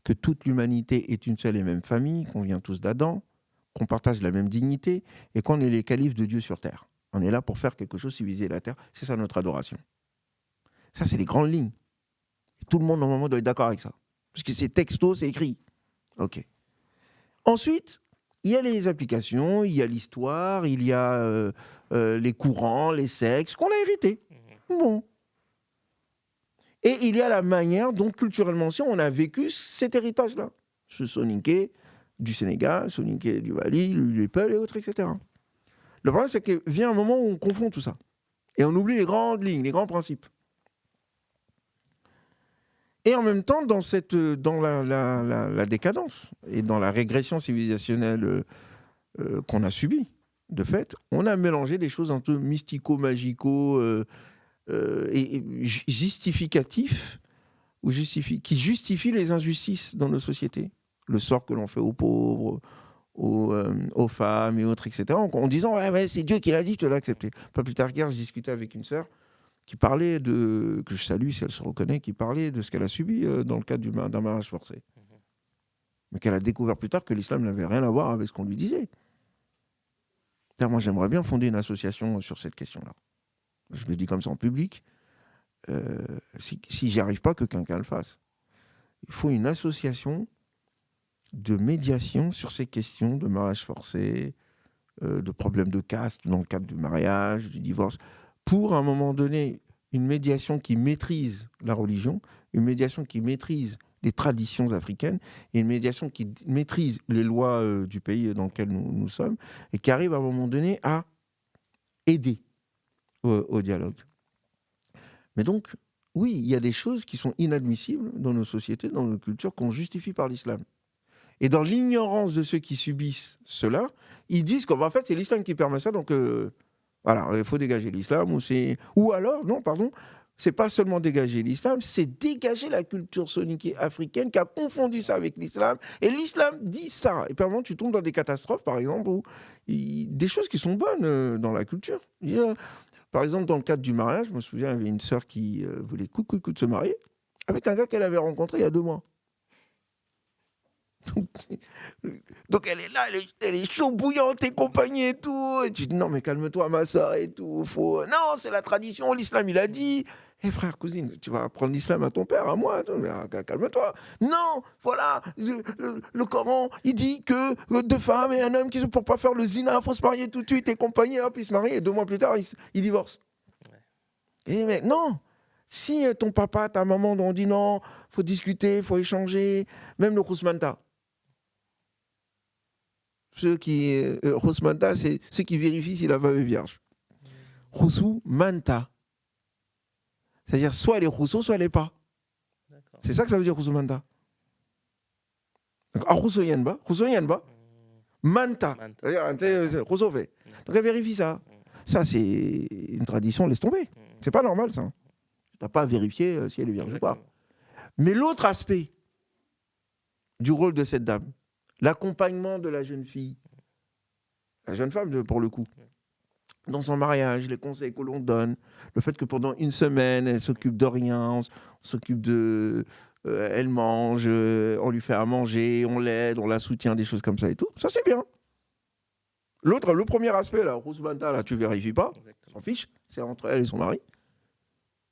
que toute l'humanité est une seule et même famille, qu'on vient tous d'Adam, qu'on partage la même dignité et qu'on est les califes de Dieu sur terre. On est là pour faire quelque chose, civiliser la terre. C'est ça notre adoration. Ça, c'est les grandes lignes. Et tout le monde, normalement, doit être d'accord avec ça. Parce que c'est texto, c'est écrit. OK. Ensuite, il y a les applications, il y a l'histoire, il y a les courants, les sexes qu'on a hérités. Bon. Et il y a la manière dont, culturellement aussi, on a vécu cet héritage-là. Ce soninké du Sénégal, soninké du Mali, les Peuls et autres, etc. Le problème, c'est qu'il vient un moment où on confond tout ça. Et on oublie les grandes lignes, les grands principes. Et en même temps, dans la décadence et dans la régression civilisationnelle qu'on a subie, de fait, on a mélangé des choses un peu mystico-magico et justificatifs, qui justifient les injustices dans nos sociétés. Le sort que l'on fait aux pauvres, aux femmes et autres, etc. En disant ouais, c'est Dieu qui l'a dit, je te l'ai accepté. Pas plus tard qu'hier, je discutais avec une sœur qui parlait que je salue si elle se reconnaît, qui parlait de ce qu'elle a subi dans le cadre d'un mariage forcé. Mais qu'elle a découvert plus tard que l'islam n'avait rien à voir avec ce qu'on lui disait. Moi, j'aimerais bien fonder une association sur cette question-là. Je le dis comme ça en public. Si j'y arrive pas, que quelqu'un le fasse. Il faut une association de médiation sur ces questions de mariage forcé, de problèmes de caste dans le cadre du mariage, du divorce, pour à un moment donné une médiation qui maîtrise la religion, une médiation qui maîtrise les traditions africaines et une médiation qui maîtrise les lois du pays dans lequel nous sommes et qui arrive à un moment donné à aider au dialogue. Mais donc, oui, il y a des choses qui sont inadmissibles dans nos sociétés, dans nos cultures, qu'on justifie par l'islam. Et dans l'ignorance de ceux qui subissent cela, ils disent qu'en fait, c'est l'islam qui permet ça, donc voilà, il faut dégager l'islam. Ou alors, non, pardon, c'est pas seulement dégager l'islam, c'est dégager la culture soninké africaine qui a confondu ça avec l'islam. Et l'islam dit ça. Et par exemple, tu tombes dans des catastrophes, par exemple, où des choses qui sont bonnes dans la culture. Par exemple, dans le cadre du mariage, je me souviens, il y avait une sœur qui voulait de se marier avec un gars qu'elle avait rencontré il y a 2 mois. Donc elle est là, elle est chaud bouillante et compagnie et tout. Et tu dis non mais calme-toi ma soeur et tout. Non, c'est la tradition, l'islam il a dit. Frère, cousine, tu vas apprendre l'islam à ton père, à moi. Calme-toi. Non, voilà, le Coran, il dit que 2 femmes et un homme qui ne pour pas faire le zina, il faut se marier tout de suite et compagnie, hop, ils se marient et 2 mois plus tard, ils divorcent. Et mais non, si ton papa, ta maman ont dit non, faut discuter, faut échanger, même le Khousmanta. Khousmanta, c'est ceux qui vérifient si la femme est vierge. Khousmanta. C'est-à-dire soit elle est Khoussou, soit elle n'est pas. D'accord. C'est ça que ça veut dire Khousmanta. Khoussou Yanba, Manta. C'est-à-dire Khoussou fait. Donc elle vérifie ça. Ça, c'est une tradition, laisse tomber. C'est pas normal, ça. Tu n'as pas à vérifier si elle est vierge ou pas. Mais l'autre aspect du rôle de cette dame, l'accompagnement de la jeune fille, la jeune femme pour le coup, dans son mariage, les conseils que l'on donne, le fait que pendant 1 semaine, elle s'occupe de rien, on s'occupe de... elle mange, on lui fait à manger, on l'aide, on la soutient, des choses comme ça et tout. Ça, c'est bien. L'autre, le premier aspect, là, Khousmanta, là, tu vérifies pas, s'en fiche, c'est entre elle et son mari.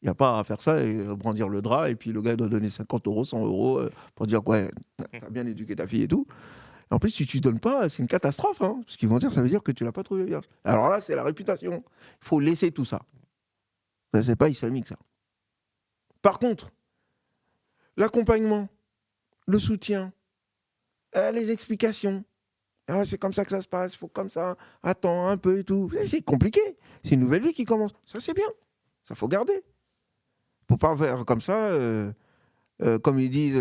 Il n'y a pas à faire ça et brandir le drap, et puis le gars doit donner 50 €, 100 € pour dire ouais, t'as bien éduqué ta fille et tout. En plus, si tu ne donnes pas, c'est une catastrophe. Hein, parce qu'ils vont dire, ça veut dire que tu ne l'as pas trouvé vierge. Alors là, c'est la réputation. Il faut laisser tout ça. Ce n'est pas islamique, ça. Par contre, l'accompagnement, le soutien, les explications. C'est comme ça que ça se passe, il faut comme ça, attends un peu et tout. C'est compliqué. C'est une nouvelle vie qui commence. Ça, c'est bien. Ça, faut garder. Il ne faut pas faire comme ça, comme ils disent,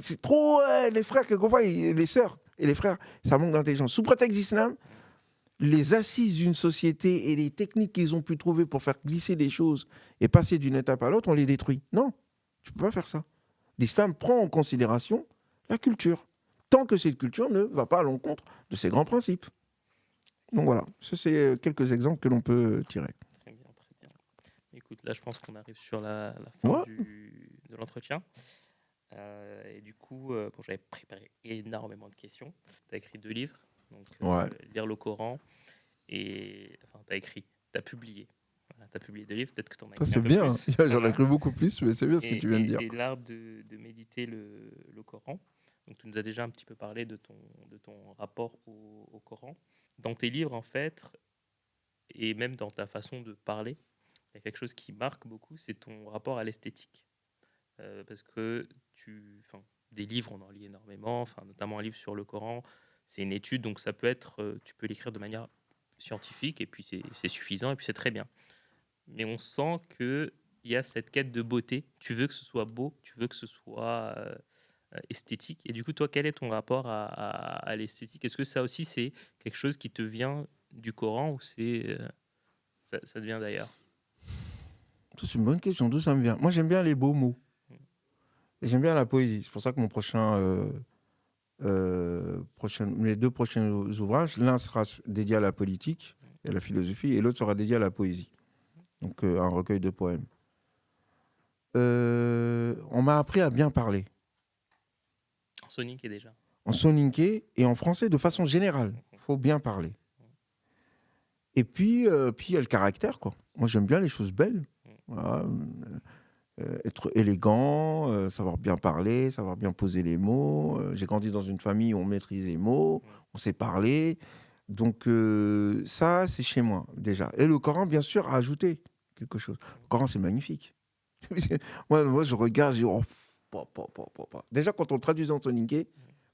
c'est trop, les frères, quelquefois, les sœurs et les frères, ça manque d'intelligence. Sous prétexte d'islam, les assises d'une société et les techniques qu'ils ont pu trouver pour faire glisser les choses et passer d'une étape à l'autre, on les détruit. Non, tu ne peux pas faire ça. L'islam prend en considération la culture, tant que cette culture ne va pas à l'encontre de ses grands principes. Donc voilà, ça c'est quelques exemples que l'on peut tirer. Très bien, très bien. Écoute, là je pense qu'on arrive sur la fin de l'entretien. Et du coup, j'avais préparé énormément de questions. Tu as écrit 2 livres, donc Lire le Coran, et enfin, tu as publié. Voilà, tu as publié 2 livres, peut-être que tu en as écrit un peu plus. C'est bien, j'en ai écrit beaucoup plus, mais c'est bien ce que tu viens de dire. Et l'art de méditer le Coran. Donc, tu nous as déjà un petit peu parlé de ton rapport au Coran. Dans tes livres, en fait, et même dans ta façon de parler, il y a quelque chose qui marque beaucoup, c'est ton rapport à l'esthétique. Parce que des livres, on en lit énormément, notamment un livre sur le Coran, c'est une étude, donc ça peut être, tu peux l'écrire de manière scientifique, et puis c'est suffisant, et puis c'est très bien. mais on sent qu'il y a cette quête de beauté. Tu veux que ce soit beau, tu veux que ce soit esthétique. Et du coup, toi, quel est ton rapport à l'esthétique? Est-ce que ça aussi, c'est quelque chose qui te vient du Coran ou ça te vient d'ailleurs? C'est une bonne question, d'où ça me vient? Moi, j'aime bien les beaux mots. Et j'aime bien la poésie. C'est pour ça que mes 2 prochains ouvrages, l'un sera dédié à la politique et à la philosophie, et l'autre sera dédié à la poésie. Donc, un recueil de poèmes. On m'a appris à bien parler. En soninké déjà. En soninké et en français de façon générale. Il faut bien parler. Et puis, il y a le caractère, quoi. Moi, j'aime bien les choses belles. Voilà. Être élégant, savoir bien parler, savoir bien poser les mots. J'ai grandi dans une famille où on maîtrise les mots, on sait parler. Donc, ça, c'est chez moi, déjà. Et le Coran, bien sûr, a ajouté quelque chose. Le Coran, c'est magnifique. moi, je regarde, je dis, oh, déjà, quand on le traduisait en soninké,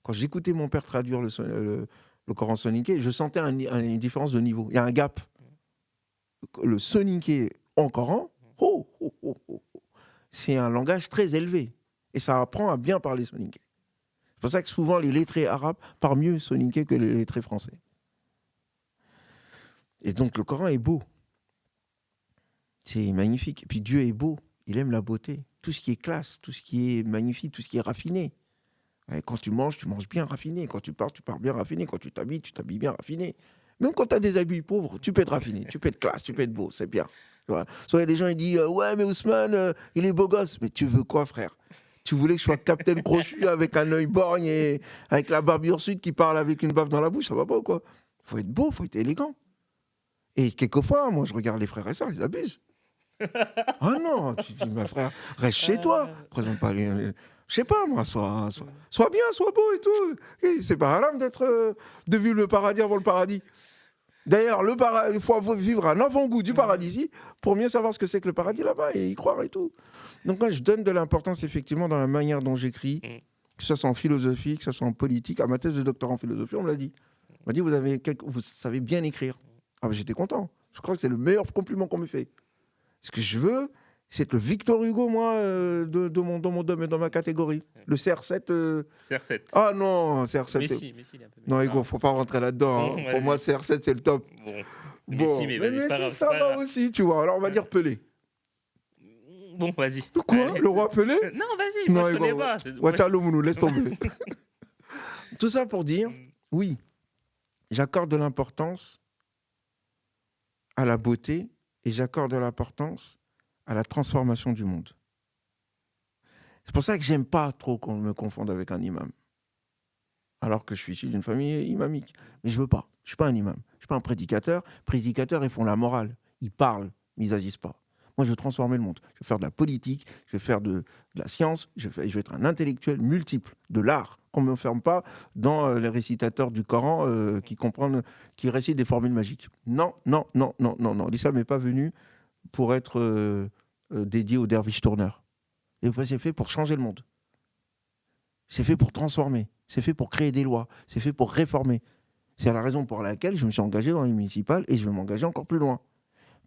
quand j'écoutais mon père traduire le Coran soninké, je sentais une différence de niveau. Il y a un gap. Le soninké en Coran, c'est un langage très élevé. Et ça apprend à bien parler soninké. C'est pour ça que souvent, les lettrés arabes parlent mieux soninké que les lettrés français. Et donc, le Coran est beau. C'est magnifique. Et puis, Dieu est beau. Il aime la beauté. Tout ce qui est classe, tout ce qui est magnifique, tout ce qui est raffiné. Et quand tu manges bien raffiné. Quand tu pars bien raffiné. Quand tu t'habilles bien raffiné. Même quand tu as des habits pauvres, tu peux être raffiné, tu peux être classe, tu peux être beau, c'est bien. Voilà. Soit il y a des gens qui disent ouais, mais Ousmane, il est beau gosse. Mais tu veux quoi, frère? Tu voulais que je sois Captain Crochu avec un œil borgne et avec la barbe ursute qui parle avec une baffe dans la bouche, ça va pas ou quoi? Faut être beau, faut être élégant. Et quelquefois, moi, je regarde les frères et sœurs, ils abusent. Ah non, tu dis, ma frère, reste chez toi. Présente pas les... Je sais pas, moi, sois bien, sois beau et tout. Et c'est pas haram de vivre le paradis avant le paradis. D'ailleurs, il faut vivre un avant-goût du paradis ici pour mieux savoir ce que c'est que le paradis là-bas et y croire et tout. Donc moi, je donne de l'importance effectivement dans la manière dont j'écris, que ce soit en philosophie, que ce soit en politique. À ma thèse de doctorat en philosophie, on me l'a dit. On m'a dit, vous savez bien écrire. Ah ben, j'étais content. Je crois que c'est le meilleur compliment qu'on me fait. Ce que je veux, c'est être le Victor Hugo, moi, dans mon domaine, dans ma catégorie. Le CR7. CR7. Ah non, CR7. Messi, il est un peu non, Hugo, faut pas rentrer là-dedans. Pour moi, CR7, c'est le top. Messi, mais vas-y, mais ça va aussi, tu vois. Alors, on va dire Pelé. Bon, vas-y. Quoi? Allez. Le roi Pelé? Non, vas-y, moi, je connais pas. Ouachaloumounou, laisse tomber. Tout ça pour dire, oui, j'accorde de l'importance à la beauté et j'accorde de l'importance à la transformation du monde. C'est pour ça que j'aime pas trop qu'on me confonde avec un imam. Alors que je suis issu d'une famille imamique. Mais je veux pas. Je suis pas un imam. Je suis pas un prédicateur. Prédicateurs, ils font la morale. Ils parlent, mais ils agissent pas. Moi, je veux transformer le monde. Je veux faire de la politique, je veux faire de la science, je veux être un intellectuel multiple, de l'art, qu'on ne m'enferme pas dans les récitateurs du Coran qui récitent des formules magiques. Non. L'islam n'est pas venu pour être dédié au derviche tourneur. C'est fait pour changer le monde. C'est fait pour transformer. C'est fait pour créer des lois. C'est fait pour réformer. C'est la raison pour laquelle je me suis engagé dans les municipales et je vais m'engager encore plus loin.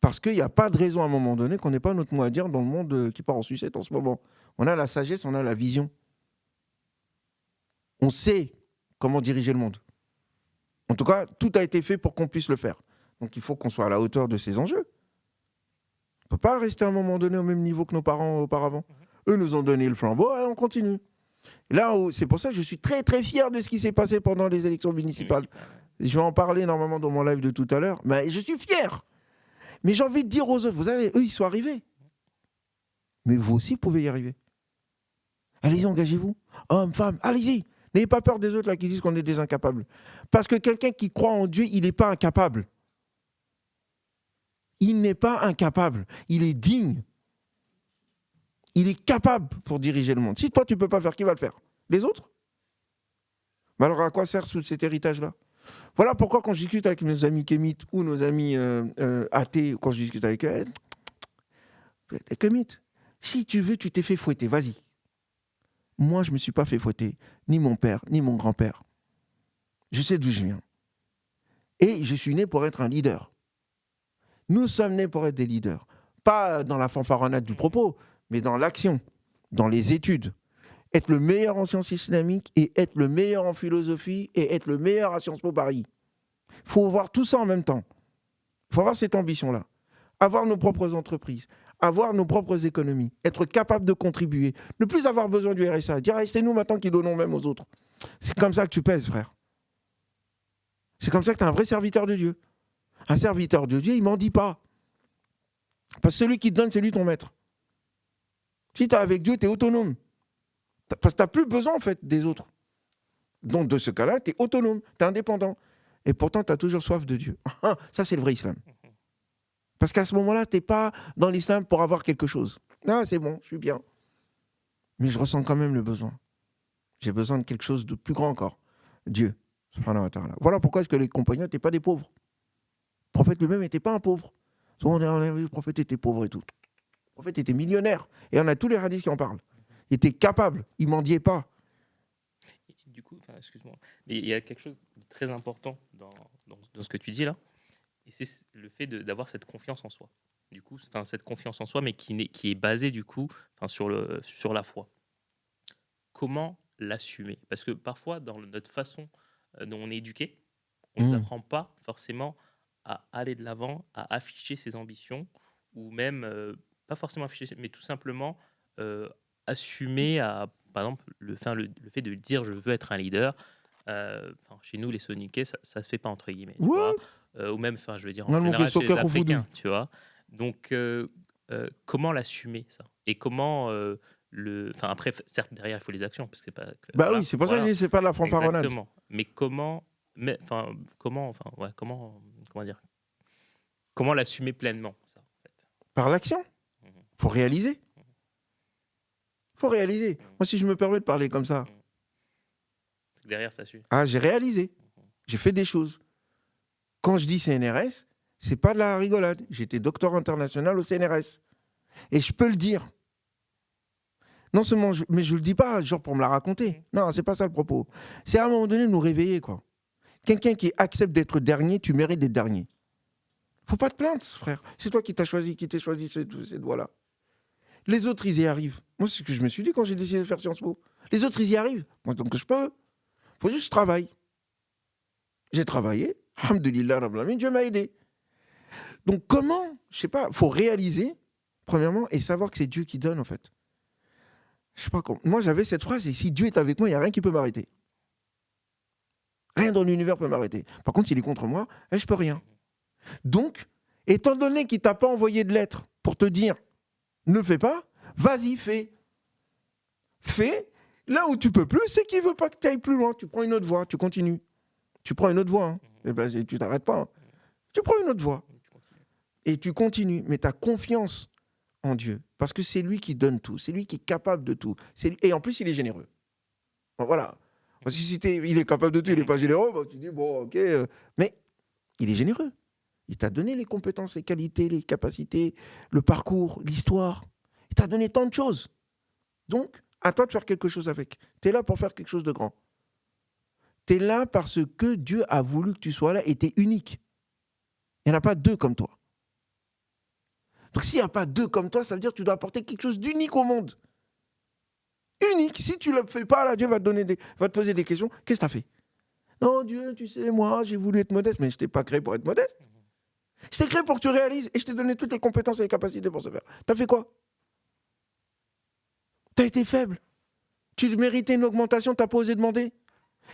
Parce qu'il n'y a pas de raison à un moment donné qu'on n'ait pas notre mot à dire dans le monde qui part en sucette en ce moment. On a la sagesse, on a la vision. On sait comment diriger le monde. En tout cas, tout a été fait pour qu'on puisse le faire. Donc il faut qu'on soit à la hauteur de ces enjeux. On ne peut pas rester à un moment donné au même niveau que nos parents auparavant. Eux nous ont donné le flambeau et on continue. Et là, c'est pour ça que je suis très très fier de ce qui s'est passé pendant les élections municipales. Je vais en parler normalement dans mon live de tout à l'heure. Mais je suis fier. Mais j'ai envie de dire aux autres, vous savez, eux, ils sont arrivés. Mais vous aussi, vous pouvez y arriver. Allez-y, engagez-vous. Hommes, femmes, allez-y. N'ayez pas peur des autres là qui disent qu'on est des incapables. Parce que quelqu'un qui croit en Dieu, il n'est pas incapable. Il n'est pas incapable. Il est digne. Il est capable pour diriger le monde. Si toi, tu ne peux pas faire, qui va le faire? Les autres? Mais alors, à quoi sert cet héritage-là? Voilà pourquoi quand je discute avec mes amis kémites ou nos amis athées, quand je discute avec eux, kémites, si tu veux, tu t'es fait fouetter, vas-y. Moi, je ne me suis pas fait fouetter, ni mon père, ni mon grand-père. Je sais d'où je viens. Et je suis né pour être un leader. Nous sommes nés pour être des leaders. pas dans la fanfaronnade du propos, mais dans l'action, dans les études. Être le meilleur en sciences islamiques et être le meilleur en philosophie et être le meilleur à Sciences Po Paris. Il faut voir tout ça en même temps. Il faut avoir cette ambition-là. Avoir nos propres entreprises, avoir nos propres économies, être capable de contribuer, ne plus avoir besoin du RSA, dire c'est nous maintenant qui donnons même aux autres. C'est comme ça que tu pèses, frère. C'est comme ça que tu es un vrai serviteur de Dieu. Un serviteur de Dieu, il ne m'en dit pas. Parce que celui qui te donne, c'est lui ton maître. Si tu es avec Dieu, tu es autonome. Parce que tu n'as plus besoin, en fait, des autres. Donc, de ce cas-là, tu es autonome, tu es indépendant. Et pourtant, tu as toujours soif de Dieu. Ça, c'est le vrai islam. Parce qu'à ce moment-là, tu n'es pas dans l'islam pour avoir quelque chose. Ah, c'est bon, je suis bien. Mais je ressens quand même le besoin. J'ai besoin de quelque chose de plus grand encore. Dieu. Subhanahu wa ta'ala. Voilà pourquoi est-ce que les compagnons n'étaient pas des pauvres. Le prophète lui-même n'était pas un pauvre. Souvent, on dit, le prophète était pauvre et tout. Le prophète était millionnaire. Et on a tous les hadiths qui en parlent. Il était capable. Il ne mendiait pas. Du coup, excuse-moi, mais il y a quelque chose de très important dans ce que tu dis là. Et c'est le fait d'avoir cette confiance en soi. Du coup, cette confiance en soi, mais qui est basée du coup sur la foi. Comment l'assumer? Parce que parfois, dans notre façon dont on est éduqué, on ne nous apprend pas forcément à aller de l'avant, à afficher ses ambitions, ou même, pas forcément afficher, mais tout simplement assumer, par exemple, le fait de dire je veux être un leader. Chez nous, les Soniquais, ça ne se fait pas, entre guillemets. Tu vois, ou même, je veux dire, en général, chez les Africains, tu vois. Donc, comment l'assumer, ça? Et comment après, certes, derrière, il faut les actions, parce que c'est pas... Oui, c'est pour ça que je dis, c'est pas de la fanfaronnade. Exactement. Mais comment dire? Comment l'assumer pleinement, ça, en fait? Par l'action. Faut réaliser. Faut réaliser. Moi, si je me permets de parler comme ça... Derrière, ça suit. Ah, j'ai réalisé. J'ai fait des choses. Quand je dis CNRS, c'est pas de la rigolade. J'étais docteur international au CNRS. Et je peux le dire. Non seulement, mais je le dis pas genre pour me la raconter. Non, c'est pas ça le propos. C'est à un moment donné de nous réveiller, quoi. Quelqu'un qui accepte d'être dernier, tu mérites d'être dernier. Faut pas te plaindre, frère. C'est toi qui t'es choisi cette voie-là. Les autres, ils y arrivent. Moi, c'est ce que je me suis dit quand j'ai décidé de faire Sciences Po. Les autres, ils y arrivent. Moi, donc je peux. Faut juste que je travaille. J'ai travaillé. Alhamdulillah, Rabbil Alamin, Dieu m'a aidé. Donc comment? Je sais pas. Faut réaliser, premièrement, et savoir que c'est Dieu qui donne, en fait. Je sais pas comment. Moi, j'avais cette phrase, et si Dieu est avec moi, il n'y a rien qui peut m'arrêter. Rien dans l'univers peut m'arrêter. Par contre, s'il est contre moi, je peux rien. Donc, étant donné qu'il t'a pas envoyé de lettre pour te dire ne fais pas, vas-y, fais. Fais. Là où tu peux plus, c'est qu'il veut pas que tu ailles plus loin. Tu prends une autre voie, tu continues. Tu prends une autre voie. Hein. Et ben, tu t'arrêtes pas. Hein. Tu prends une autre voie. Et tu continues. Mais tu as confiance en Dieu. Parce que c'est lui qui donne tout. C'est lui qui est capable de tout. Et en plus, il est généreux. Bon, voilà. Parce que si il est capable de tout, il n'est pas généreux, bah, tu dis, bon, ok. Mais il est généreux. Il t'a donné les compétences, les qualités, les capacités, le parcours, l'histoire. Il t'a donné tant de choses. Donc, à toi de faire quelque chose avec. Tu es là pour faire quelque chose de grand. Tu es là parce que Dieu a voulu que tu sois là et tu es unique. Il n'y en a pas deux comme toi. Donc, s'il n'y a pas deux comme toi, ça veut dire que tu dois apporter quelque chose d'unique au monde. Unique. Si tu ne le fais pas, là, Dieu va te poser des questions. Qu'est-ce que tu as fait? Non, Dieu, tu sais, moi, j'ai voulu être modeste, mais je ne t'ai pas créé pour être modeste. Je t'ai créé pour que tu réalises et je t'ai donné toutes les compétences et les capacités pour ce faire. T'as fait quoi? T'as été faible. Tu méritais une augmentation, t'as pas osé demander.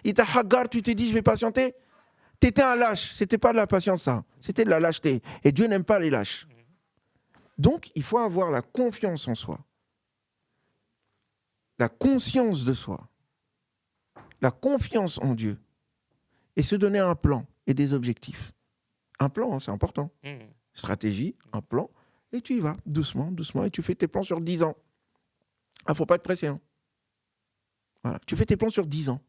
Il t'a hagar, tu t'es dit je vais patienter. T'étais un lâche. C'était pas de la patience, ça. C'était de la lâcheté. Et Dieu n'aime pas les lâches. Donc, il faut avoir la confiance en soi. La conscience de soi. La confiance en Dieu. Et se donner un plan et des objectifs. Un plan, hein, c'est important. Stratégie, un plan, et tu y vas, doucement, doucement, et tu fais tes plans sur 10 ans. Il ne faut pas être pressé. Hein. Voilà. Tu fais tes plans sur 10 ans.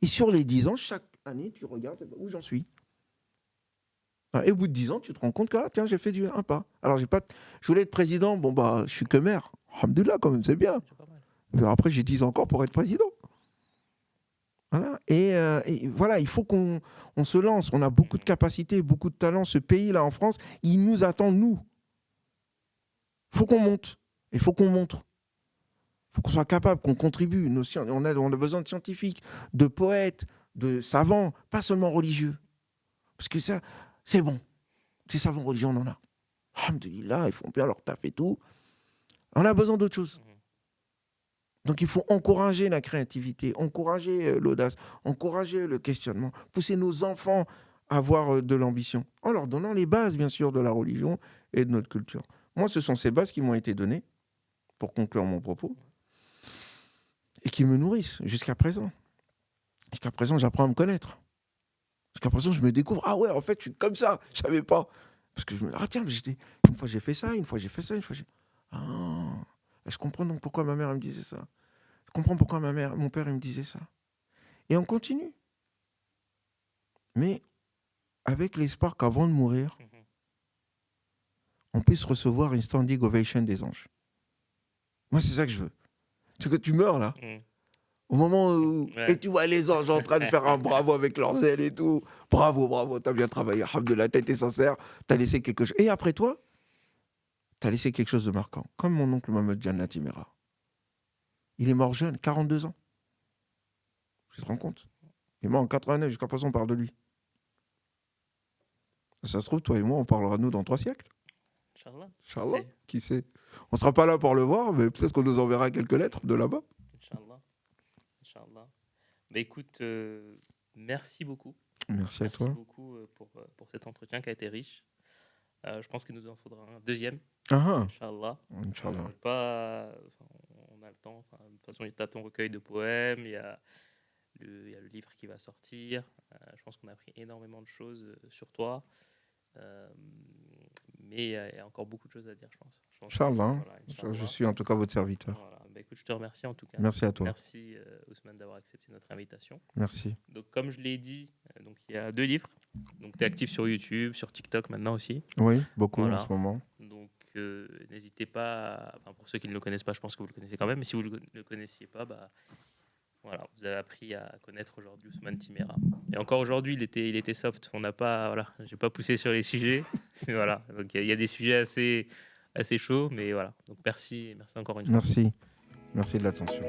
Et sur les 10 ans, chaque année, tu regardes où j'en suis. Voilà. Et au bout de 10 ans, tu te rends compte que, tiens, j'ai fait un pas. Alors, je voulais être président, je suis que maire. Alhamdoulilah, quand même, c'est bien. Mais après, j'ai 10 ans encore pour être président. Voilà. Et voilà, il faut qu'on se lance. On a beaucoup de capacités, beaucoup de talents. Ce pays-là, en France, il nous attend, nous. Il faut qu'on monte. Il faut qu'on montre. Il faut qu'on soit capable, qu'on contribue. On a besoin de scientifiques, de poètes, de savants, pas seulement religieux. Parce que ça, c'est bon. Ces savants religieux, on en a. Alhamdulillah, ils font bien leur taf et tout. On a besoin d'autre chose. Donc il faut encourager la créativité, encourager l'audace, encourager le questionnement, pousser nos enfants à avoir de l'ambition, en leur donnant les bases, bien sûr, de la religion et de notre culture. Moi, ce sont ces bases qui m'ont été données, pour conclure mon propos, et qui me nourrissent jusqu'à présent. Jusqu'à présent, j'apprends à me connaître. Jusqu'à présent, je me découvre. Ah ouais, en fait, je suis comme ça. Je ne savais pas. Parce que je me dis, ah tiens, une fois j'ai fait ça, une fois j'ai fait ça, une fois j'ai... Ah, je comprends donc pourquoi ma mère elle me disait ça. Je comprends pourquoi mon père il me disait ça. Et on continue. Mais avec l'espoir qu'avant de mourir, on puisse recevoir une standing ovation des anges. Moi, c'est ça que je veux. Tu sais que tu meurs là. Au moment où... Ouais. Et tu vois les anges en train de faire un bravo avec leurs ailes et tout. Bravo, t'as bien travaillé. Alhamdoulilah, t'as été sincère, t'as laissé quelque chose. Et après toi, t'as laissé quelque chose de marquant. Comme mon oncle Mohamed Jannat Timera. Il est mort jeune, 42 ans. Tu te rends compte? Il est mort en 89, jusqu'à présent on parle de lui. Ça se trouve, toi et moi, on parlera de nous dans 3 siècles. Inch'Allah. Inch'Allah, qui sait? On ne sera pas là pour le voir, mais peut-être qu'on nous enverra quelques lettres de là-bas. Inch'Allah. Inch'Allah. Bah, écoute, merci beaucoup. Merci à toi. Merci beaucoup pour cet entretien qui a été riche. Je pense qu'il nous en faudra un deuxième. Ah, Inch'Allah. Inch'Allah. On a le temps. Enfin, de toute façon, il y a ton recueil de poèmes, il y a le livre qui va sortir. Je pense qu'on a appris énormément de choses sur toi. Mais il y a encore beaucoup de choses à dire, je pense. Inch'Allah. Voilà, Inch'Allah. Je suis en tout cas votre serviteur. Voilà. Bah, écoute, je te remercie en tout cas. Merci à toi. Merci Ousmane d'avoir accepté notre invitation. Merci. Donc, comme je l'ai dit, donc, il y a 2 livres. Donc, tu es actif sur YouTube, sur TikTok maintenant aussi. Oui, beaucoup Voilà. en ce moment. Donc, n'hésitez pas, enfin, pour ceux qui ne le connaissent pas, je pense que vous le connaissez quand même, mais si vous ne le connaissiez pas, bah, voilà, vous avez appris à connaître aujourd'hui Ousmane Timera. Et encore aujourd'hui, il était soft. On n'a pas, voilà, j'ai pas poussé sur les sujets. Mais voilà, donc il y a des sujets assez chauds, mais voilà. Donc merci encore une fois. Merci de l'attention.